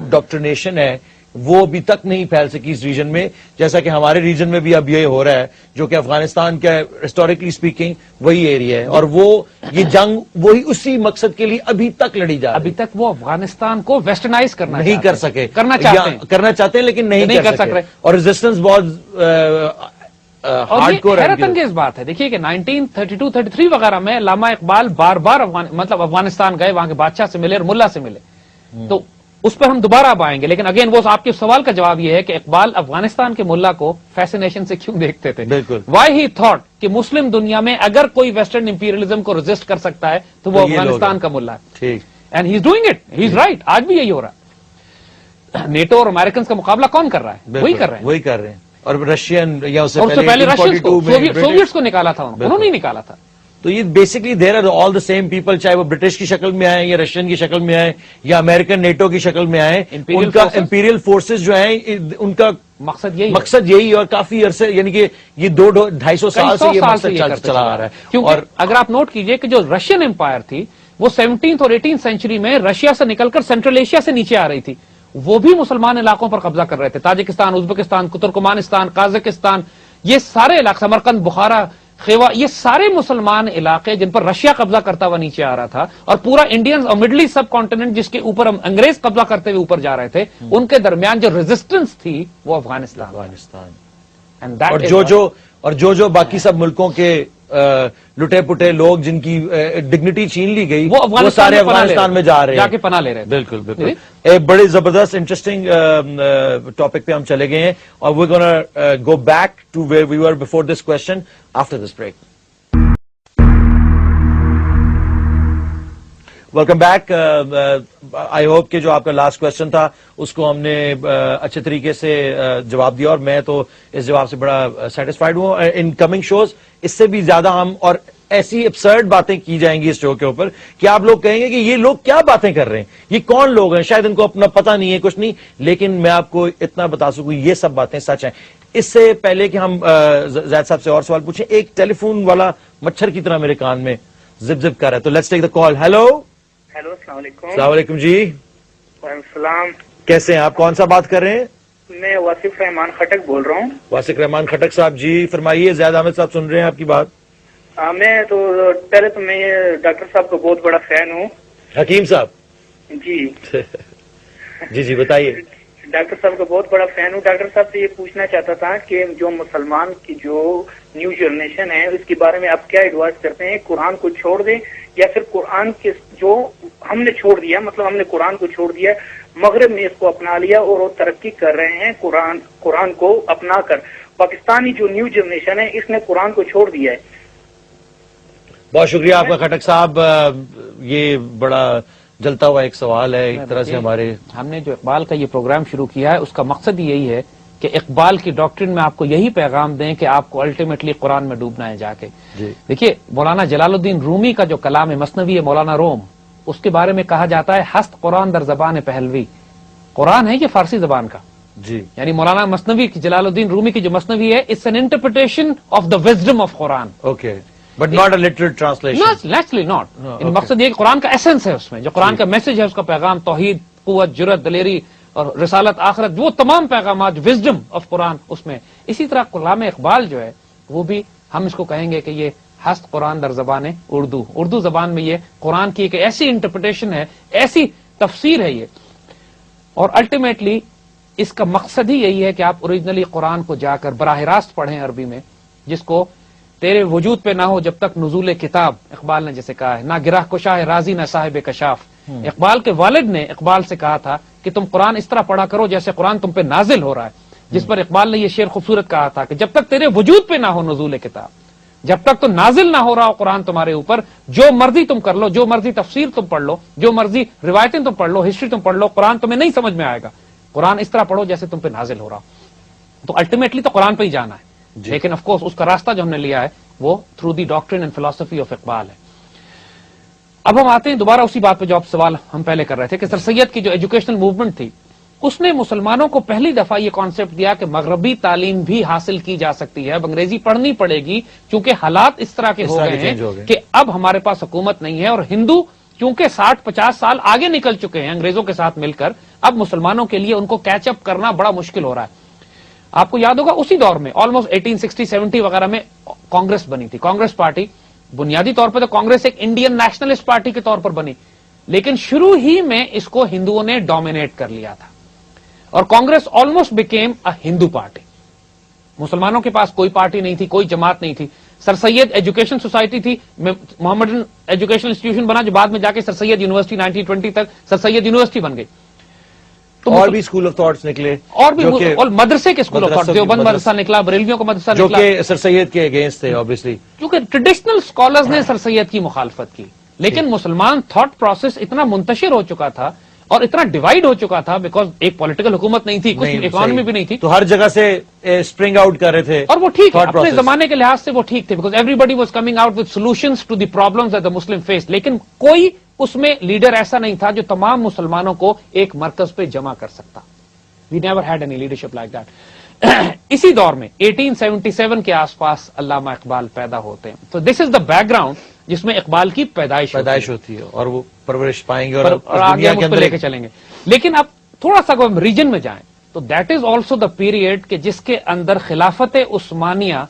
ڈاکٹرنیشن ہے وہ ابھی تک نہیں پھیل سکی اس ریجن میں, جیسا کہ ہمارے ریجن میں بھی اب یہ ہو رہا ہے, جو کہ افغانستان کا ہسٹوریکلی اسپیکنگ وہی ایریا ہے, اور وہ یہ جنگ وہی اسی مقصد کے لیے ابھی تک لڑی جا رہی ہے. ابھی تک وہ افغانستان کو ویسٹرنائز نہیں کر سکے, کرنا چاہتے ہیں لیکن نہیں کر سکے. رہے, اور ریزسٹنس بہت اور یہ حیرت انگیز بات ہے، دیکھیے کہ 1932-33 وغیرہ میں علامہ اقبال بار بار افغانستان گئے، وہاں کے بادشاہ سے ملے اور ملا سے ملے، تو اس پر ہم دوبارہ اب آئیں گے، لیکن اگین وہ آپ کے سوال کا جواب یہ ہے کہ اقبال افغانستان کے ملا کو فیسینیشن سے کیوں دیکھتے تھے؟ بالکل. وائی ہی تھاٹ کہ مسلم دنیا میں اگر کوئی ویسٹرن امپیریلزم کو ریزسٹ کر سکتا ہے تو وہ افغانستان کا ملا ہے، ٹھیک، and he is doing it, he is right. آج بھی یہی ہو رہا ہے. نیٹو اور امریکنز کا مقابلہ کون کر رہا ہے؟ وہی کر رہے ہیں. اور رشین یا اس سے پہلے رشینز کو سوویٹس کو نکالا تھا، انہوں نے نکالا تھا. تو یہ basically there are all the same people, چاہے وہ برٹش کی شکل میں آئے یا رشین کی شکل میں آئے یا امریکن نیٹو کی شکل میں آئے، ان کا امپیریل فورسز جو ہیں ان کا مقصد یہی اور کافی عرصے، یعنی کہ یہ 200-250 سال سے یہ مقصد چلا آ رہا ہے. کیونکہ اگر آپ نوٹ کیجئے کہ جو رشین امپائر تھی وہ 17th اور 18th سینچری میں رشیا سے نکل کر سینٹرل ایشیا سے نیچے آ رہی تھی، وہ بھی مسلمان علاقوں پر قبضہ کر رہے تھے. تاجکستان، ازبکستان، ترکمانستان، قازقستان، یہ سارے علاقے، سمرقند، بخارا، خیوا، یہ سارے مسلمان علاقے جن پر رشیا قبضہ کرتا ہوا نیچے آ رہا تھا، اور پورا انڈین اور مڈل ایسٹ سب کانٹیننٹ جس کے اوپر انگریز قبضہ کرتے ہوئے اوپر جا رہے تھے، ان کے درمیان جو ریزسٹنس تھی وہ افغانستان. اور جو باقی سب ملکوں کے لٹے پٹے لوگ جن کی ڈگنیٹی چھین لی گئی وہ سارے افغانستان میں جا رہے ہیں، جا کے پناہ لے رہے ہیں. بالکل بالکل. ایک بڑی زبردست انٹرسٹنگ ٹاپک پہ ہم چلے گئے ہیں، اور we're gonna go back to where we were before this question after this break. Welcome back. I hope کہ جو آپ کا لاسٹ کوشچن تھا اس کو ہم نے اچھے طریقے سے جواب دیا، اور میں تو اس جواب سے بڑا سیٹسفائڈ ہوں. ان کمنگ شوز اس سے بھی زیادہ ہم اور ایسی ابسرڈ باتیں کی جائیں گی اس شو کے اوپر کہ آپ لوگ کہیں گے کہ یہ لوگ کیا باتیں کر رہے ہیں، یہ کون لوگ ہیں، شاید ان کو اپنا پتہ نہیں ہے کچھ نہیں، لیکن میں آپ کو اتنا بتا سکوں یہ سب باتیں سچ ہیں. اس سے پہلے کہ ہم زید صاحب سے اور سوال پوچھیں، ایک ٹیلی فون والا مچھر کی طرح میرے کان میں زپ زپ کر رہا ہے، تو let's take the call. Hello السلام علیکم. السلام علیکم جی. وعلیکم السلام. کیسے ہیں آپ؟ کون سا بات کر رہے ہیں؟ میں واصف رحمان خٹک بول رہا ہوں. واصف رحمان خٹک صاحب جی فرمائیے. زید احمد صاحب سن رہے ہیں آپ کی بات. میں تو پہلے تو میں ڈاکٹر صاحب کا بہت بڑا فین ہوں. حکیم صاحب جی جی بتائیے. ڈاکٹر صاحب کا بہت بڑا فین ہوں. ڈاکٹر صاحب سے یہ پوچھنا چاہتا تھا کہ جو مسلمان کی جو نیو جنریشن ہے اس کے بارے میں آپ کیا ایڈوائز کرتے ہیں؟ قرآن کو چھوڑ دیں یا پھر قرآن کے جو ہم نے چھوڑ دیا، مطلب ہم نے قرآن کو چھوڑ دیا، مغرب نے اس کو اپنا لیا اور وہ ترقی کر رہے ہیں قرآن کو اپنا کر. پاکستانی جو نیو جنریشن ہے اس نے قرآن کو چھوڑ دیا ہے. بہت شکریہ آپ کا خٹک صاحب. یہ بڑا جلتا ہوا ایک سوال ہے ایک طرح سے. ہم نے جو اقبال کا یہ پروگرام شروع کیا ہے اس کا مقصد یہی ہے کہ اقبال کی ڈاکٹرن میں آپ کو یہی پیغام دیں کہ آپ کو الٹیمیٹلی قرآن میں ڈوبنا ہے جا کے. دیکھیے مولانا جلال الدین رومی کا جو کلام مثنوی ہے مولانا روم، اس کے بارے میں کہا جاتا ہے ہست قرآن در زبان پہلوی. قرآن ہے یہ فارسی زبان کا جی، یعنی مولانا مثنوی کی جلال الدین رومی کی جو مثنوی ہے it's an interpretation of the wisdom of Quran. Okay but not a literal translation. Naturally not. مقصد یہ کہ قرآن کا ایسنس ہے، اس میں جو قرآن کا میسج ہے، اس کا پیغام توحید، قوت، جرت، دلیری اور رسالت، آخرت، وہ تمام پیغامات وزڈم آف قرآن اس میں. اسی طرح کلام اقبال جو ہے وہ بھی ہم اس کو کہیں گے کہ یہ ہست قرآن در زبان اردو زبان میں یہ قرآن کی ایک ایسی انٹرپریٹیشن ہے، ایسی تفسیر ہے یہ. اور الٹیمیٹلی اس کا مقصد ہی یہی ہے کہ آپ اوریجنلی قرآن کو جا کر براہ راست پڑھیں عربی میں، جس کو تیرے وجود پہ نہ ہو جب تک نزول کتاب، اقبال نے جیسے کہا ہے، نہ گرہ کشا ہے راضی نہ صاحب کشاف. اقبال کے والد نے اقبال سے کہا تھا کہ تم قرآن اس طرح پڑھا کرو جیسے قرآن تم پہ نازل ہو رہا ہے، جس پر اقبال نے یہ شعر خوبصورت کہا تھا کہ جب تک تیرے وجود پہ نہ ہو نزول کتاب، جب تک تو نازل نہ ہو رہا ہو قرآن تمہارے اوپر، جو مرضی تم کر لو، جو مرضی تفسیر تم پڑھ لو، جو مرضی روایتیں تم پڑھ لو، ہسٹری تم پڑھ لو، قرآن تمہیں نہیں سمجھ میں آئے گا. قرآن اس طرح پڑھو جیسے تم پہ نازل ہو رہا ہو. تو الٹیمیٹلی تو قرآن پہ ہی جانا ہے. لیکن آف کورس اس کا راستہ جو ہم نے لیا ہے وہ تھرو دی ڈاکٹرن اینڈ فلسفی آف اقبال ہے. اب ہم آتے ہیں دوبارہ اسی بات پہ جو آپ سوال ہم پہلے کر رہے تھے کہ سر سید کی جو ایجوکیشنل موومنٹ تھی اس نے مسلمانوں کو پہلی دفعہ یہ کانسیپٹ دیا کہ مغربی تعلیم بھی حاصل کی جا سکتی ہے، اب انگریزی پڑھنی پڑے گی کیونکہ حالات اس طرح کے ہو گئے ہیں کہ اب ہمارے پاس حکومت نہیں ہے، اور ہندو کیونکہ 60-50 سال آگے نکل چکے ہیں انگریزوں کے ساتھ مل کر، اب مسلمانوں کے لیے ان کو کیچ اپ کرنا بڑا مشکل ہو رہا ہے. آپ کو یاد ہوگا اسی دور میں آلموسٹ 1860-70 وغیرہ میں کانگریس بنی تھی. کانگریس پارٹی بنیادی طور پر تو کانگریس ایک انڈین نیشنلسٹ پارٹی کے طور پر بنی، لیکن شروع ہی میں اس کو ہندوؤں نے ڈومینیٹ کر لیا تھا اور Congress almost became a Hindu party. مسلمانوں کے پاس کوئی پارٹی نہیں تھی, کوئی جماعت نہیں تھی. سر سید ایجوکیشن سوسائٹی تھی, محمدن ایجوکیشن انسٹیٹیوشن بنا جو بعد میں جا کے سر سید یونیورسٹی 1920 تک سر سید یونیورسٹی بن گئی. تو اور بھی اسکول آف تھاٹس نکلے, اور بھی اور مدرسے کے اسکول آف تھاٹ, دیوبند مدرسہ نکلا, بریلویوں کا مدرسہ جو نکلا, کہ سر سید کے اگینسٹ تھے obviously. کیونکہ ٹریڈیشنل اسکالرز نے سر سید کی مخالفت کی. لیکن مسلمان تھاٹ پروسیس اتنا منتشر ہو چکا تھا اور اتنا ڈیوائڈ ہو چکا تھا, بیکاز ایک پولیٹیکل حکومت نہیں تھی, کچھ اکانومی بھی نہیں تھی, تو ہر جگہ سے اسپرنگ آؤٹ کر رہے تھے, اور وہ ٹھیک ہے اپنے زمانے کے لحاظ سے وہ ٹھیک تھے, because everybody was coming out with solutions to the problems that the Muslim face. لیکن کوئی اس میں لیڈر ایسا نہیں تھا جو تمام مسلمانوں کو ایک مرکز پہ جمع کر سکتا. We never had any leadership like that. اسی دور میں 1877 کے آس پاس علامہ اقبال پیدا ہوتے ہیں. تو دس از دا بیک گراؤنڈ جس میں اقبال کی پیدائش ہوتی ہے, اور وہ پرورش پائیں گے اور آگے ہم اس پہ لے کے چلیں گے. لیکن اب تھوڑا سا ہم ریجن میں جائیں تو that is also the period کہ جس کے اندر خلافت عثمانیہ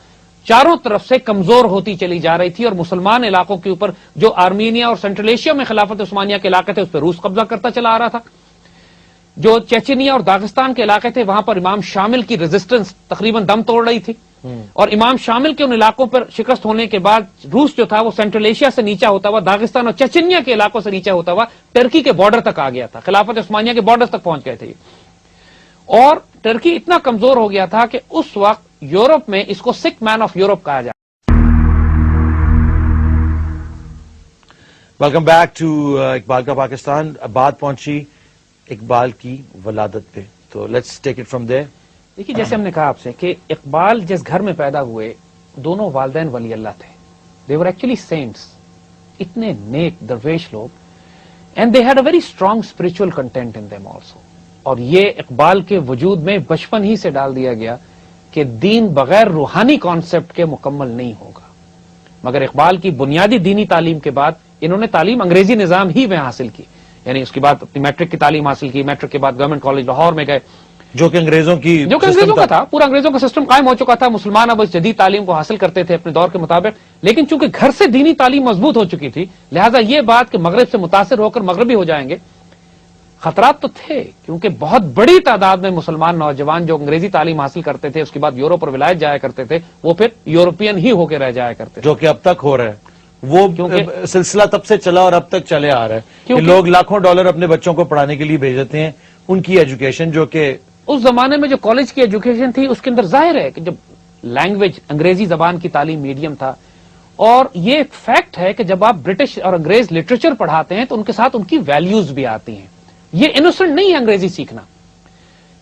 چاروں طرف سے کمزور ہوتی چلی جا رہی تھی, اور مسلمان علاقوں کے اوپر جو آرمینیا اور سینٹرل ایشیا میں خلافت عثمانیہ کے علاقے تھے اس پہ روس قبضہ کرتا چلا آ رہا تھا. جو چیچنیا اور داغستان کے علاقے تھے وہاں پر امام شامل کی ریزسٹنس تقریباً دم توڑ رہی تھی, اور امام شامل کے ان علاقوں پر شکست ہونے کے بعد روس جو تھا وہ سینٹرل ایشیا سے نیچا ہوتا ہوا داغستان اور چیچنیا کے علاقوں سے نیچا ہوتا ہوا ٹرکی کے بارڈر تک آ گیا تھا. خلافت عثمانیہ کے بارڈر تک پہنچ گئے تھے, اور ٹرکی اتنا کمزور ہو گیا تھا کہ اس وقت یورپ میں اس کو سک مین آف یورپ کہا جاتا. ویلکم بیک ٹو اقبال کا پاکستان. بات پہنچی اقبال کی ولادت پہ, تو لیٹس ٹیک اٹ فرام دیر. دیکھیے جیسے ہم نے کہا آپ سے کہ اقبال جس گھر میں پیدا ہوئے دونوں والدین ولی اللہ تھے. دے ور ایکچولی سینٹس, اتنے نیک درویش لوگ, and they had a very strong spiritual content in them also. اور یہ اقبال کے وجود میں بچپن ہی سے ڈال دیا گیا کہ دین بغیر روحانی کانسیپٹ کے مکمل نہیں ہوگا. مگر اقبال کی بنیادی دینی تعلیم کے بعد انہوں نے تعلیم انگریزی نظام ہی میں حاصل کی, یعنی اس کے بعد اپنی میٹرک کی تعلیم حاصل کی. میٹرک کے بعد گورنمنٹ کالج لاہور میں گئے, جو کہ انگریزوں کا تھا, پورا انگریزوں کا سسٹم قائم ہو چکا تھا. مسلمان اب اس جدید تعلیم کو حاصل کرتے تھے اپنے دور کے مطابق, لیکن چونکہ گھر سے دینی تعلیم مضبوط ہو چکی تھی لہذا یہ بات کہ مغرب سے متاثر ہو کر مغربی ہو جائیں گے, خطرات تو تھے, کیونکہ بہت بڑی تعداد میں مسلمان نوجوان جو انگریزی تعلیم حاصل کرتے تھے اس کے بعد یورپ اور ولایت جایا کرتے تھے وہ پھر یورپین ہی ہو کے رہ جایا کرتے تھے, جو کہ اب تک ہو رہا ہے. وہ سلسلہ تب سے چلا اور اب تک چلے آ رہا ہے کہ لوگ لاکھوں ڈالر اپنے بچوں کو پڑھانے کے لیے بھیج دیتے ہیں. ان کی ایجوکیشن جو کہ اس زمانے میں جو کالج کی ایجوکیشن تھی اس کے اندر ظاہر ہے کہ جب لینگویج انگریزی زبان کی تعلیم میڈیم تھا, اور یہ ایک فیکٹ ہے کہ جب آپ برٹش اور انگریز لٹریچر پڑھاتے ہیں تو ان کے ساتھ ان کی ویلیوز بھی آتی ہیں. یہ انوسنٹ نہیں ہے انگریزی سیکھنا.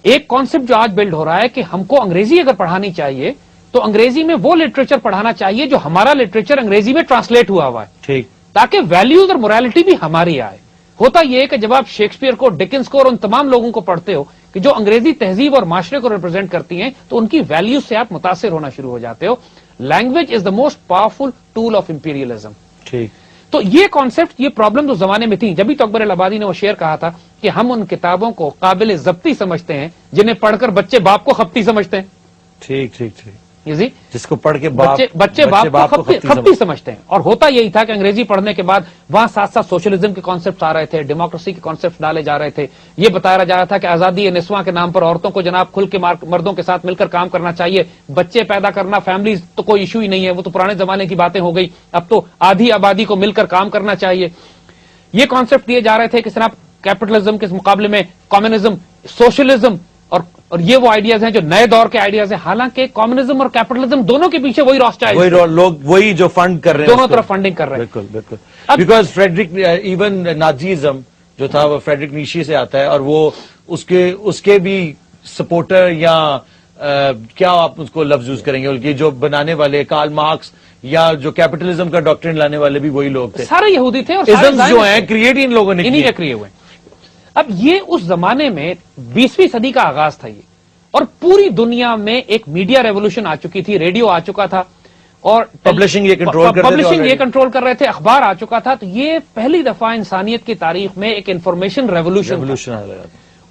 ایک کانسیپٹ جو آج بلڈ ہو رہا ہے کہ ہم کو انگریزی اگر پڑھانی چاہیے تو انگریزی میں وہ لٹریچر پڑھانا چاہیے جو ہمارا لٹریچر انگریزی میں ٹرانسلیٹ ہوا ہے, ٹھیک, تاکہ ویلیوز اور موریلٹی بھی ہماری آئے. ہوتا یہ ہے کہ جب آپ شیکسپیئر کو, ڈکنس کو اور ان تمام لوگوں کو پڑھتے ہو کہ جو انگریزی تہذیب اور معاشرے کو ریپرزینٹ کرتی ہیں تو ان کی ویلیوز سے آپ متاثر ہونا شروع ہو جاتے ہو. Language is the most powerful tool of imperialism. ٹھیک, تو یہ کانسیپٹ, یہ پرابلم اس زمانے میں تھی. جبھی تو اکبر الآبادی نے وہ شعر کہا تھا کہ ہم ان کتابوں کو قابل ضبطی سمجھتے ہیں جنہیں پڑھ کر بچے باپ کو خپتی سمجھتے ہیں. ٹھیک ٹھیک ٹھیک, جی, جس کو پڑھ کے بچے باپ کو خپتی سمجھتے ہیں. اور ہوتا یہی تھا کہ انگریزی پڑھنے کے بعد وہاں ساتھ ساتھ سوشلزم کے کانسیپٹ آ رہے تھے, ڈیموکریسی کے کانسیپٹ ڈالے جا رہے تھے. یہ بتایا جا رہا تھا کہ آزادی نسواں کے نام پر عورتوں کو جناب کھل کے مردوں کے ساتھ مل کر کام کرنا چاہیے. بچے پیدا کرنا, فیملیز تو کوئی ایشو ہی نہیں ہے, وہ تو پرانے زمانے کی باتیں ہو گئی. اب تو آدھی آبادی کو مل کر کام کرنا چاہیے. یہ کانسیپٹ دیے جا رہے تھے کہ جناب کیپٹلزم کے مقابلے میں کمیونزم, سوشلزم, اور یہ وہ آئیڈیاز ہیں جو نئے دور کے آئیڈیاز ہیں. حالانکہ کمیونزم اور کیپٹلزم دونوں کے پیچھے وہی وہی لوگ وہی جو فنڈ کر رہے ہیں, دونوں طرف فنڈنگ کر رہے ہیں. بالکل بالکل, بیکاز فریڈرک ایون نازیزم جو تھا وہ فریڈرک نیشی سے آتا ہے, اور وہ اس کے بھی سپورٹر یا کیا آپ اس کو لفظ یوز کریں گے, بلکہ جو بنانے والے کارل مارکس یا جو کیپٹلزم کا ڈاکٹرن لانے والے بھی وہی لوگ تھے. سارے یہودی تھے, اور جو ہیں کریٹ ان لوگوں نے انہی نے کریے ہوئے. اب یہ اس زمانے میں 20ویں صدی کا آغاز تھا یہ, اور پوری دنیا میں ایک میڈیا ریولوشن آ چکی تھی, ریڈیو آ چکا تھا, اور پبلشنگ یہ کنٹرول کر رہے تھے, اخبار آ چکا تھا. تو یہ پہلی دفعہ انسانیت کی تاریخ میں ایک انفارمیشن ریولوشن,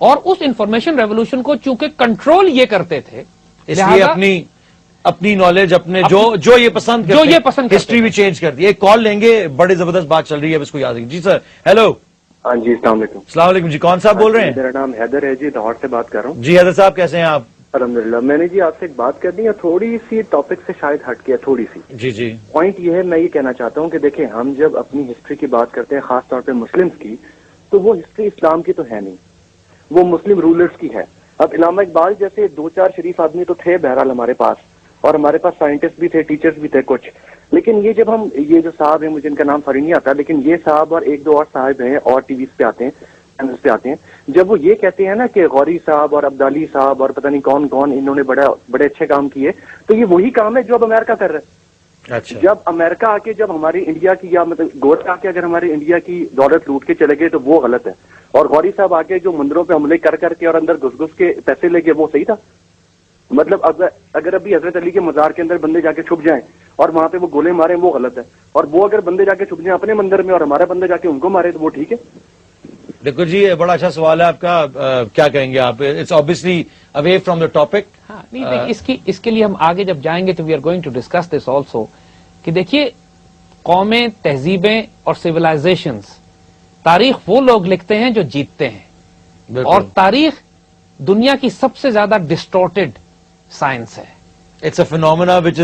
اور اس انفارمیشن ریولوشن کو چونکہ کنٹرول یہ کرتے تھے, اس لیے اپنی نالج, اپنے جو یہ پسند ہسٹری بھی چینج کر دی. ایک کال لیں گے, بڑی زبردست بات چل رہی ہے, اب اس کو یاد رکھیں. جی سر, ہیلو. ہاں جی, السلام علیکم. السلام علیکم جی, کون صاحب بول رہے ہیں؟ میرا نام حیدر ہے جی, لاہور سے بات کر رہا ہوں. جی حیدر صاحب, کیسے ہیں آپ؟ الحمدللہ. میں نے جی آپ سے ایک بات کرنی ہے, تھوڑی سی ٹاپک سے شاید ہٹ گیا, تھوڑی سی. جی جی. پوائنٹ یہ ہے, میں یہ کہنا چاہتا ہوں کہ دیکھیں, ہم جب اپنی ہسٹری کی بات کرتے ہیں, خاص طور پہ مسلمز کی, تو وہ ہسٹری اسلام کی تو ہے نہیں, وہ مسلم رولرز کی ہے. اب علامہ اقبال جیسے 2-4 شریف آدمی تو تھے بہرحال ہمارے پاس, اور ہمارے پاس سائنٹسٹ بھی تھے, ٹیچرز بھی تھے کچھ, لیکن یہ جب ہم, یہ جو صاحب ہیں, مجھے ان کا نام فوری نہیں آتا, لیکن یہ صاحب اور 1-2 اور صاحب ہیں اور ٹی ویز پہ آتے ہیں, چینلز پہ آتے ہیں, جب وہ یہ کہتے ہیں نا کہ غوری صاحب اور عبدالی صاحب اور پتہ نہیں کون کون انہوں نے بڑے اچھے کام کیے, تو یہ وہی کام ہے جو اب امریکہ کر رہا ہے. اچھا. جب امریکہ آ کے, جب ہماری انڈیا کی, یا مطلب گور آ کے اگر ہماری انڈیا کی دولت لوٹ کے چلے گئے تو وہ غلط ہے, اور غوری صاحب آ کے جو مندروں پہ حملے کر کے اور اندر گھس کے پیسے لے گئے وہ صحیح تھا. مطلب اگر ابھی حضرت علی کے مزار کے اندر بندے جا کے چھپ جائیں اور وہاں پہ وہ گولے ماریں وہ غلط ہے, اور وہ اگر بندے جا کے چھپ جائیں اپنے مندر میں اور ہمارے بندے جا کے ان کو مارے تو وہ ٹھیک ہے. دیکھو جی, یہ بڑا اچھا سوال ہے آپ کا, کیا کہیں گے آپ؟ It's obviously away from the topic. ہاں نہیں, اس کے لیے ہم آگے جب جائیں گے تو we are going to discuss this also, کہ دیکھیے قومیں, تہذیبیں اور سویلائزیشنز, تاریخ وہ لوگ لکھتے ہیں جو جیتتے ہیں, اور تاریخ دنیا کی سب سے زیادہ ڈسٹورٹڈ سائنس ہے. It's a phenomena which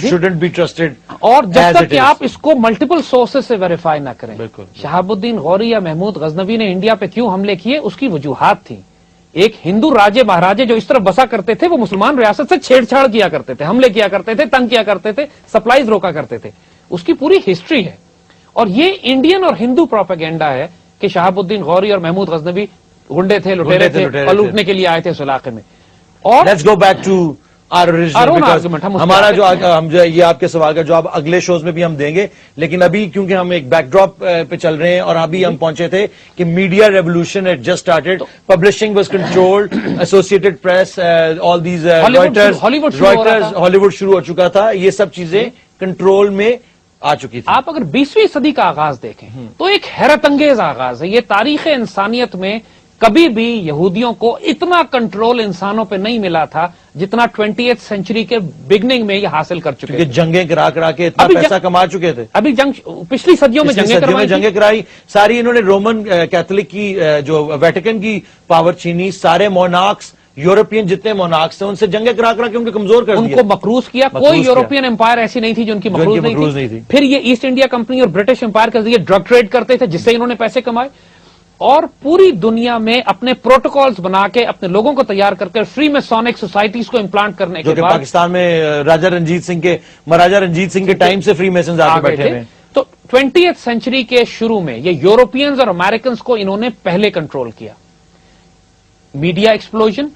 shouldn't be trusted. اور جب as تک it کہ is. آپ اس کو ملٹیپل سورسز سے ویریفائی نہ کریں. بالکل. شہاب الدین غوری یا محمود غزنوی نے انڈیا پہ کیوں حملے کیے, اس کی وجوہات تھیں. ایک ہندو راجے مہاراجے جو اس طرف بسا کرتے تھے, وہ مسلمان ریاست سے چھیڑ چھاڑ کیا کرتے تھے, حملے کیا کرتے تھے, تنگ کیا کرتے تھے, سپلائیز روکا کرتے تھے. اس کی پوری ہسٹری ہے, اور یہ انڈین اور ہندو پروپیگنڈا ہے کہ شہاب الدین غوری اور محمود غزنوی گنڈے تھے, لٹیرے تھے, اور لوٹنے کے لیے آئے تھے اس علاقے میں. اور let's go back to our original, because ہمارا جو ہم جو یہ آپ کے سوال کا جواب اگلے شوز میں بھی ہم دیں گے, لیکن ابھی کیونکہ ہم ایک بیک ڈراپ پہ چل رہے ہیں, اور ابھی ہم پہنچے تھے کہ media revolution had just started, publishing was controlled, Associated Press, all these Reuters, ہالی ووڈ شروع ہو چکا تھا, یہ سب چیزیں کنٹرول میں آ چکی تھی. آپ اگر 20ویں صدی کا آغاز دیکھیں تو ایک حیرت انگیز آغاز ہے. یہ تاریخ انسانیت میں کبھی بھی یہودیوں کو اتنا کنٹرول انسانوں پہ نہیں ملا تھا جتنا 20th سینچری کے بگننگ میں یہ حاصل کر چکے کہ جنگیں کرا کے اتنا پیسہ کما چکے تھے. ابھی پچھلی صدیوں میں جنگیں کرائی ساری, انہوں نے رومن کیتھولک کی جو ویٹیکن کی پاور چھینی, سارے مونارکس یورپین جتنے مونارکس تھے ان سے جنگیں کرا کے ان کو کمزور کر دیا, ان کو مقروض کیا. کوئی یورپین امپائر ایسی نہیں تھی جو ان کی مقروض نہیں تھی. پھر یہ ایسٹ انڈیا کمپنی اور برٹش امپائر کے ذریعے ڈرگ ٹریڈ کرتے تھے جس سے انہوں نے پیسے کمائے, اور پوری دنیا میں اپنے پروٹوکالز بنا کے اپنے لوگوں کو تیار کر کے فری میسونک سوسائٹیز کو امپلانٹ کرنے کے بعد, پاکستان میں مہاراجا رنجیت سنگھ کے ٹائم سے فری میسنز آ کے بیٹھے ہیں. تو 20th سینچری کے شروع میں یہ یورپینز اور امریکنز کو انہوں نے پہلے کنٹرول کیا. میڈیا ایکسپلوژن,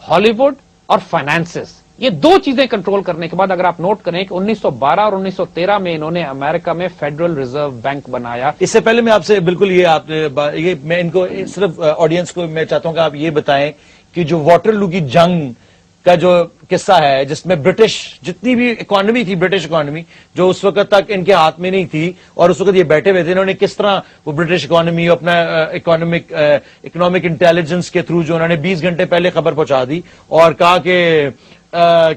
ہالی ووڈ اور فائنانسز, یہ دو چیزیں کنٹرول کرنے کے بعد اگر آپ نوٹ کریں کہ 1912 اور 1913 میں انہوں نے امریکہ میں فیڈرل ریزرو بینک بنایا. اس سے پہلے میں آپ سے بالکل یہ میں ان کو صرف آڈینس کو میں چاہتا ہوں کہ آپ یہ بتائیں کہ جو واٹرلو کی جنگ کا جو قصہ ہے جس میں برٹش جتنی بھی اکانومی تھی, برٹش اکانومی جو اس وقت تک ان کے ہاتھ میں نہیں تھی اور اس وقت یہ بیٹھے ہوئے تھے, انہوں نے کس طرح وہ برٹش اکانومی اپنا اکنامک انٹیلیجنس کے تھرو جو انہوں نے 20 گھنٹے پہلے خبر پہنچا دی اور کہا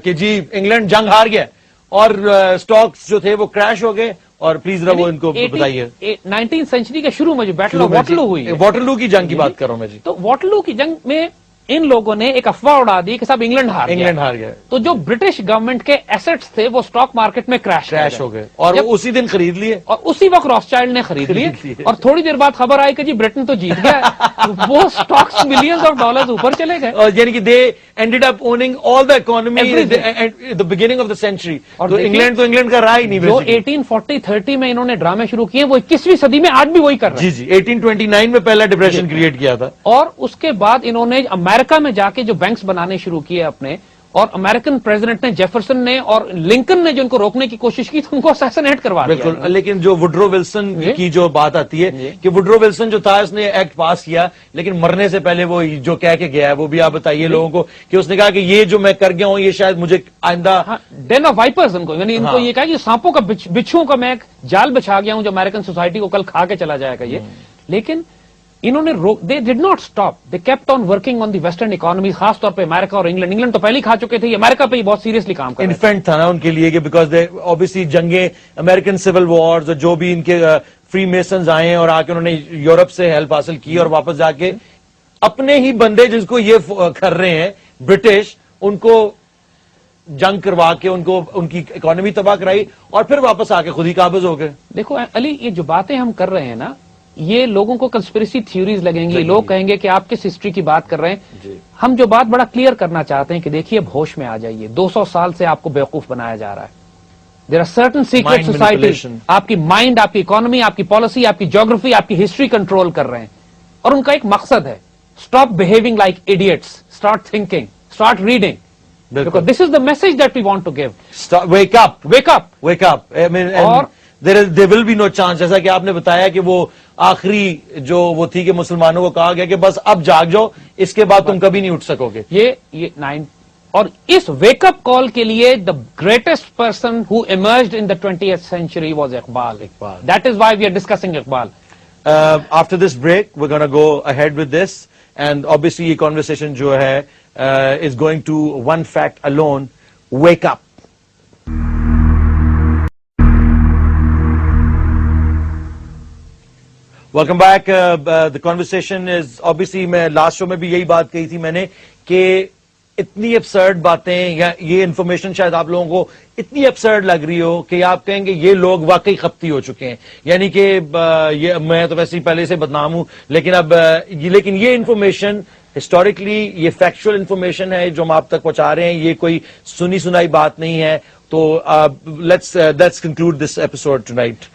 کہ جی انگلینڈ جنگ ہار گیا اور سٹاکس جو تھے وہ کریش ہو گئے. اور پلیز ذرا وہ ان کو بتائیے 19th سینچری کے شروع میں جو بیٹل آف واٹرلو ہوئی, واٹرلو کی جنگ کی بات کر رہا ہوں میں جی. تو واٹرلو کی جنگ میں ان لوگوں نے ایک افواہ اڑا دی کہ صاحب انگلینڈ ہار گیا. تو جو برٹش گورنمنٹ کے ایسٹس تھے وہ اسٹاک مارکیٹ میں کریش ہو گئے اور اسی دن خرید لیے, اور اسی وقت راسچائلڈ نے خرید لیے, اور تھوڑی دیر بعد خبر آئی کہ جی برٹن تو جیت گیا, وہ اسٹاکس ملینز آف ڈالرز اوپر چلے گئے, اور یعنی کہ they ended up owning all the economy at the beginning of the century. اور انگلینڈ تو انگلینڈ کا رہا ہی نہیں. جو 1840-30 میں انہوں نے ڈرامے شروع کیے وہ 21ویں صدی میں آج بھی وہی کر رہے ہیں. جی 1829 میں پہلا ڈپریشن کریٹ کیا تھا. اور اس کے بعد انہوں نے امریکہ میں جا کے جو بینکس بنانے شروع کیے اپنے, اور امریکن پریزیڈنٹ نے جیفرسن نے اور لنکن نے جو ان کو روکنے کی کوشش کی تو ان کو اسیسنیٹ کروا دیا. بالکل, لیکن جو وڈرو ولسن کی جو بات آتی ہے کہ وڈرو ولسن جو تھا اس نے ایکٹ پاس کیا لیکن مرنے سے پہلے وہ جو کہہ کے گیا ہے وہ بھی آپ بتائیے لوگوں کو کہ اس نے کہا کہ یہ جو میں کر گیا ہوں یہ شاید مجھے آئندہ ڈین آف وائپرز ان کو, یعنی ان کو یہ کہا کہ سانپوں کا بچھوؤں کا میں ایک جال بچھا گیا ہوں جو امریکن سوسائٹی کو کل کھا کے چلا جائے گا یہ. لیکن انہوں نے they did not stop, they kept on working on the western economies, خاص طور پہ امریکہ اور انگلینڈ تو پہلے ہی کھا چکے تھے, یہ امریکہ پہ ہی بہت سیریسلی کام کر رہے تھے. انفینٹ تھا نا ان کے لیے کہ بیکاز دے obviously جنگیں امریکن سول وارز جو بھی ان کے فری میسنز آئے اور آ کے انہوں نے یورپ سے ہیلپ حاصل کی اور واپس جا کے اپنے ہی بندے جس کو یہ کر رہے ہیں برٹش ان کو جنگ کروا کے ان کی اکانومی تباہ کرائی اور پھر واپس آ کے خود ہی قابض ہو گئے. دیکھو علی، یہ جو باتیں ہم کر رہے ہیں نا، یہ لوگوں کو کنسپریسی تھیوریز لگیں گی. لوگ کہیں گے کہ آپ کس ہسٹری کی بات کر رہے ہیں. ہم جو بات بڑا کلیئر کرنا چاہتے ہیں کہ دیکھیے اب ہوش میں آ جائیے. 200 سال سے آپ کو بیوقوف بنایا جا رہا ہے. There are certain secret society آپ کی مائنڈ، آپ کی اکانومی، آپ کی پالیسی، آپ کی جیوگرافی، آپ کی ہسٹری کنٹرول کر رہے ہیں. اور ان کا ایک مقصد ہے، stop behaving like idiots, start thinking, start reading. Because this is the message that we want to give. Wake up. Wake up. Wake up. I mean, اور there will be no chance. جیسا کہ آپ نے بتایا کہ وہ آخری جو وہ تھی کہ مسلمانوں کو کہا گیا کہ بس اب جاگ جاؤ، اس کے بعد تم کبھی نہیں اٹھ سکو گے. اور اس ویک اپ کال کے لیے the greatest person who emerged in the 20th century was Iqbal. That is why we are discussing Iqbal. After this break, we're going to go ahead with this. And obviously, یہ conversation جو ہے is going to one fact alone: wake up. Welcome back. The conversation is obviously میں last show میں بھی یہی بات کہی تھی میں نے کہ اتنی ابسرڈ باتیں یا یہ انفارمیشن شاید آپ لوگوں کو اتنی ابسرڈ لگ رہی ہو کہ آپ کہیں گے یہ لوگ واقعی خپتی ہو چکے ہیں. یعنی کہ یہ میں تو ویسے ہی پہلے سے بدنام ہوں، لیکن یہ انفارمیشن ہسٹوریکلی یہ فیکچوئل انفارمیشن ہے جو ہم آپ تک پہنچا رہے ہیں. یہ کوئی سنی سنائی بات نہیں ہے. تو let's conclude this episode tonight.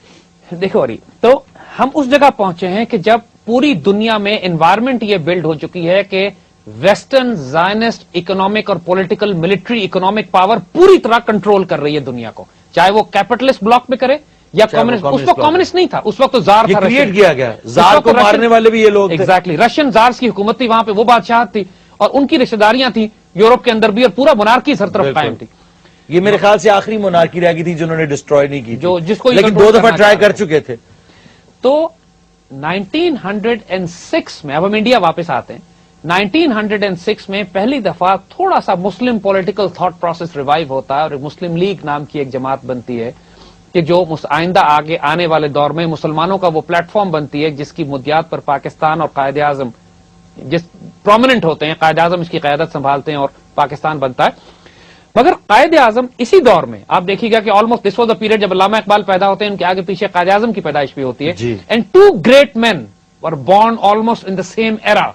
دیکھو اری، تو ہم اس جگہ پہنچے ہیں کہ جب پوری دنیا میں انوائرمنٹ یہ بلڈ ہو چکی ہے کہ ویسٹرن زائنسٹ اکنامک اور پولیٹیکل ملٹری اکنامک پاور پوری طرح کنٹرول کر رہی ہے دنیا کو، چاہے وہ کیپٹلسٹ بلاک میں کرے یا کمیونسٹ. اس وقت کمیونسٹ نہیں تھا، اس وقت تو زار تھا. کریٹ کیا گیا زار کو مارنے والے بھی یہ لوگ. ایگزیکٹلی رشین زارس کی حکومت تھی وہاں پہ، وہ بادشاہت تھی اور ان کی رشتے داریاں تھیں یورپ کے اندر بھی، اور پورا مونارکی ہر طرف قائم تھی. یہ میرے خیال سے آخری مونارکی رہ گئی تھی جنہوں نے ڈسٹروائے نہیں کی جو جس کو لیکن 2 دفعہ ٹرائی کر چکے تھے. تو 1906 میں، اب ہم انڈیا واپس آتے ہیں، 1906 میں پہلی دفعہ تھوڑا سا مسلم پولیٹیکل تھاٹ پروسیس ریوائیو ہوتا ہے اور مسلم لیگ نام کی ایک جماعت بنتی ہے کہ جو آئندہ آگے آنے والے دور میں مسلمانوں کا وہ پلیٹ فارم بنتی ہے جس کی بنیاد پر پاکستان اور قائد اعظم جس پرومیننٹ ہوتے ہیں، قائد اعظم اس کی قیادت سنبھالتے ہیں اور پاکستان بنتا ہے. مگر قائد اعظم اسی دور میں آپ دیکھیے گا کہ almost this was the period جب علامہ اقبال پیدا ہوتے ہیں، ان کے آگے پیچھے قائد اعظم کی پیدائش بھی ہوتی ہے. And 2 great men were born almost in the same era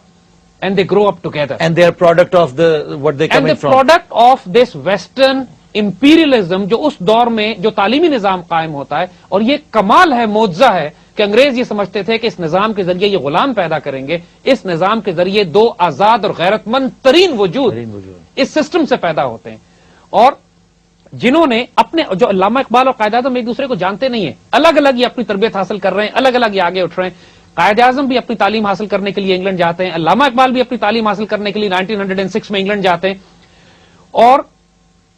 and they grow up together. And they are product of what they coming from. And the product of this western imperialism جو اس دور میں جو تعلیمی نظام قائم ہوتا ہے. اور یہ کمال ہے، معجزہ ہے کہ انگریز یہ سمجھتے تھے کہ اس نظام کے ذریعے یہ غلام پیدا کریں گے، اس نظام کے ذریعے 2 آزاد اور غیرت مند ترین وجود اس سسٹم سے پیدا ہوتے ہیں. اور جنہوں نے اپنے جو علامہ اقبال اور قائد اعظم ایک دوسرے کو جانتے نہیں ہیں، الگ الگ یہ اپنی تربیت حاصل کر رہے ہیں، الگ الگ یہ آگے اٹھ رہے ہیں. قائد اعظم بھی اپنی تعلیم حاصل کرنے کے لیے انگلینڈ جاتے ہیں، علامہ اقبال بھی اپنی تعلیم حاصل کرنے کے لیے 1906 میں انگلینڈ جاتے ہیں. اور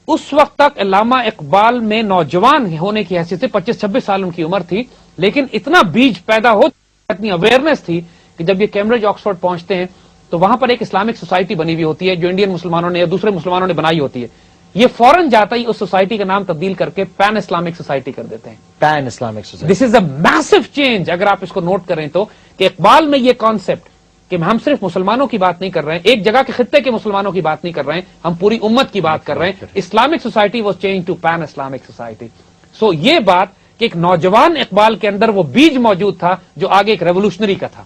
اس وقت تک علامہ اقبال میں نوجوان ہونے کی حیثیت سے 25-26 سال ان کی عمر تھی، لیکن اتنا بیج پیدا ہو، اتنی اویئرنیس تھی کہ جب یہ کیمبرج آکسفورڈ پہنچتے ہیں تو وہاں پر ایک اسلامک سوسائٹی بنی ہوئی ہوتی ہے جو انڈین مسلمانوں نے یا دوسرے مسلمانوں نے بنائی ہوتی ہے. یہ فوراً جاتا ہی اس سوسائٹی کا نام تبدیل کر کے پین اسلامک سوسائٹی کر دیتے ہیں. Pan Islamic society. This is a massive change. اگر آپ اس کو نوٹ کریں تو کہ اقبال میں یہ کانسیپٹ کہ ہم صرف مسلمانوں کی بات نہیں کر رہے ہیں، ایک جگہ کے خطے کے مسلمانوں کی بات نہیں کر رہے ہیں، ہم پوری امت کی بات کر رہے ہیں. Islamic society was change to pan Islamic society. So یہ بات کہ ایک نوجوان اقبال کے اندر وہ بیج موجود تھا جو آگے ایک ریولوشنری کا تھا.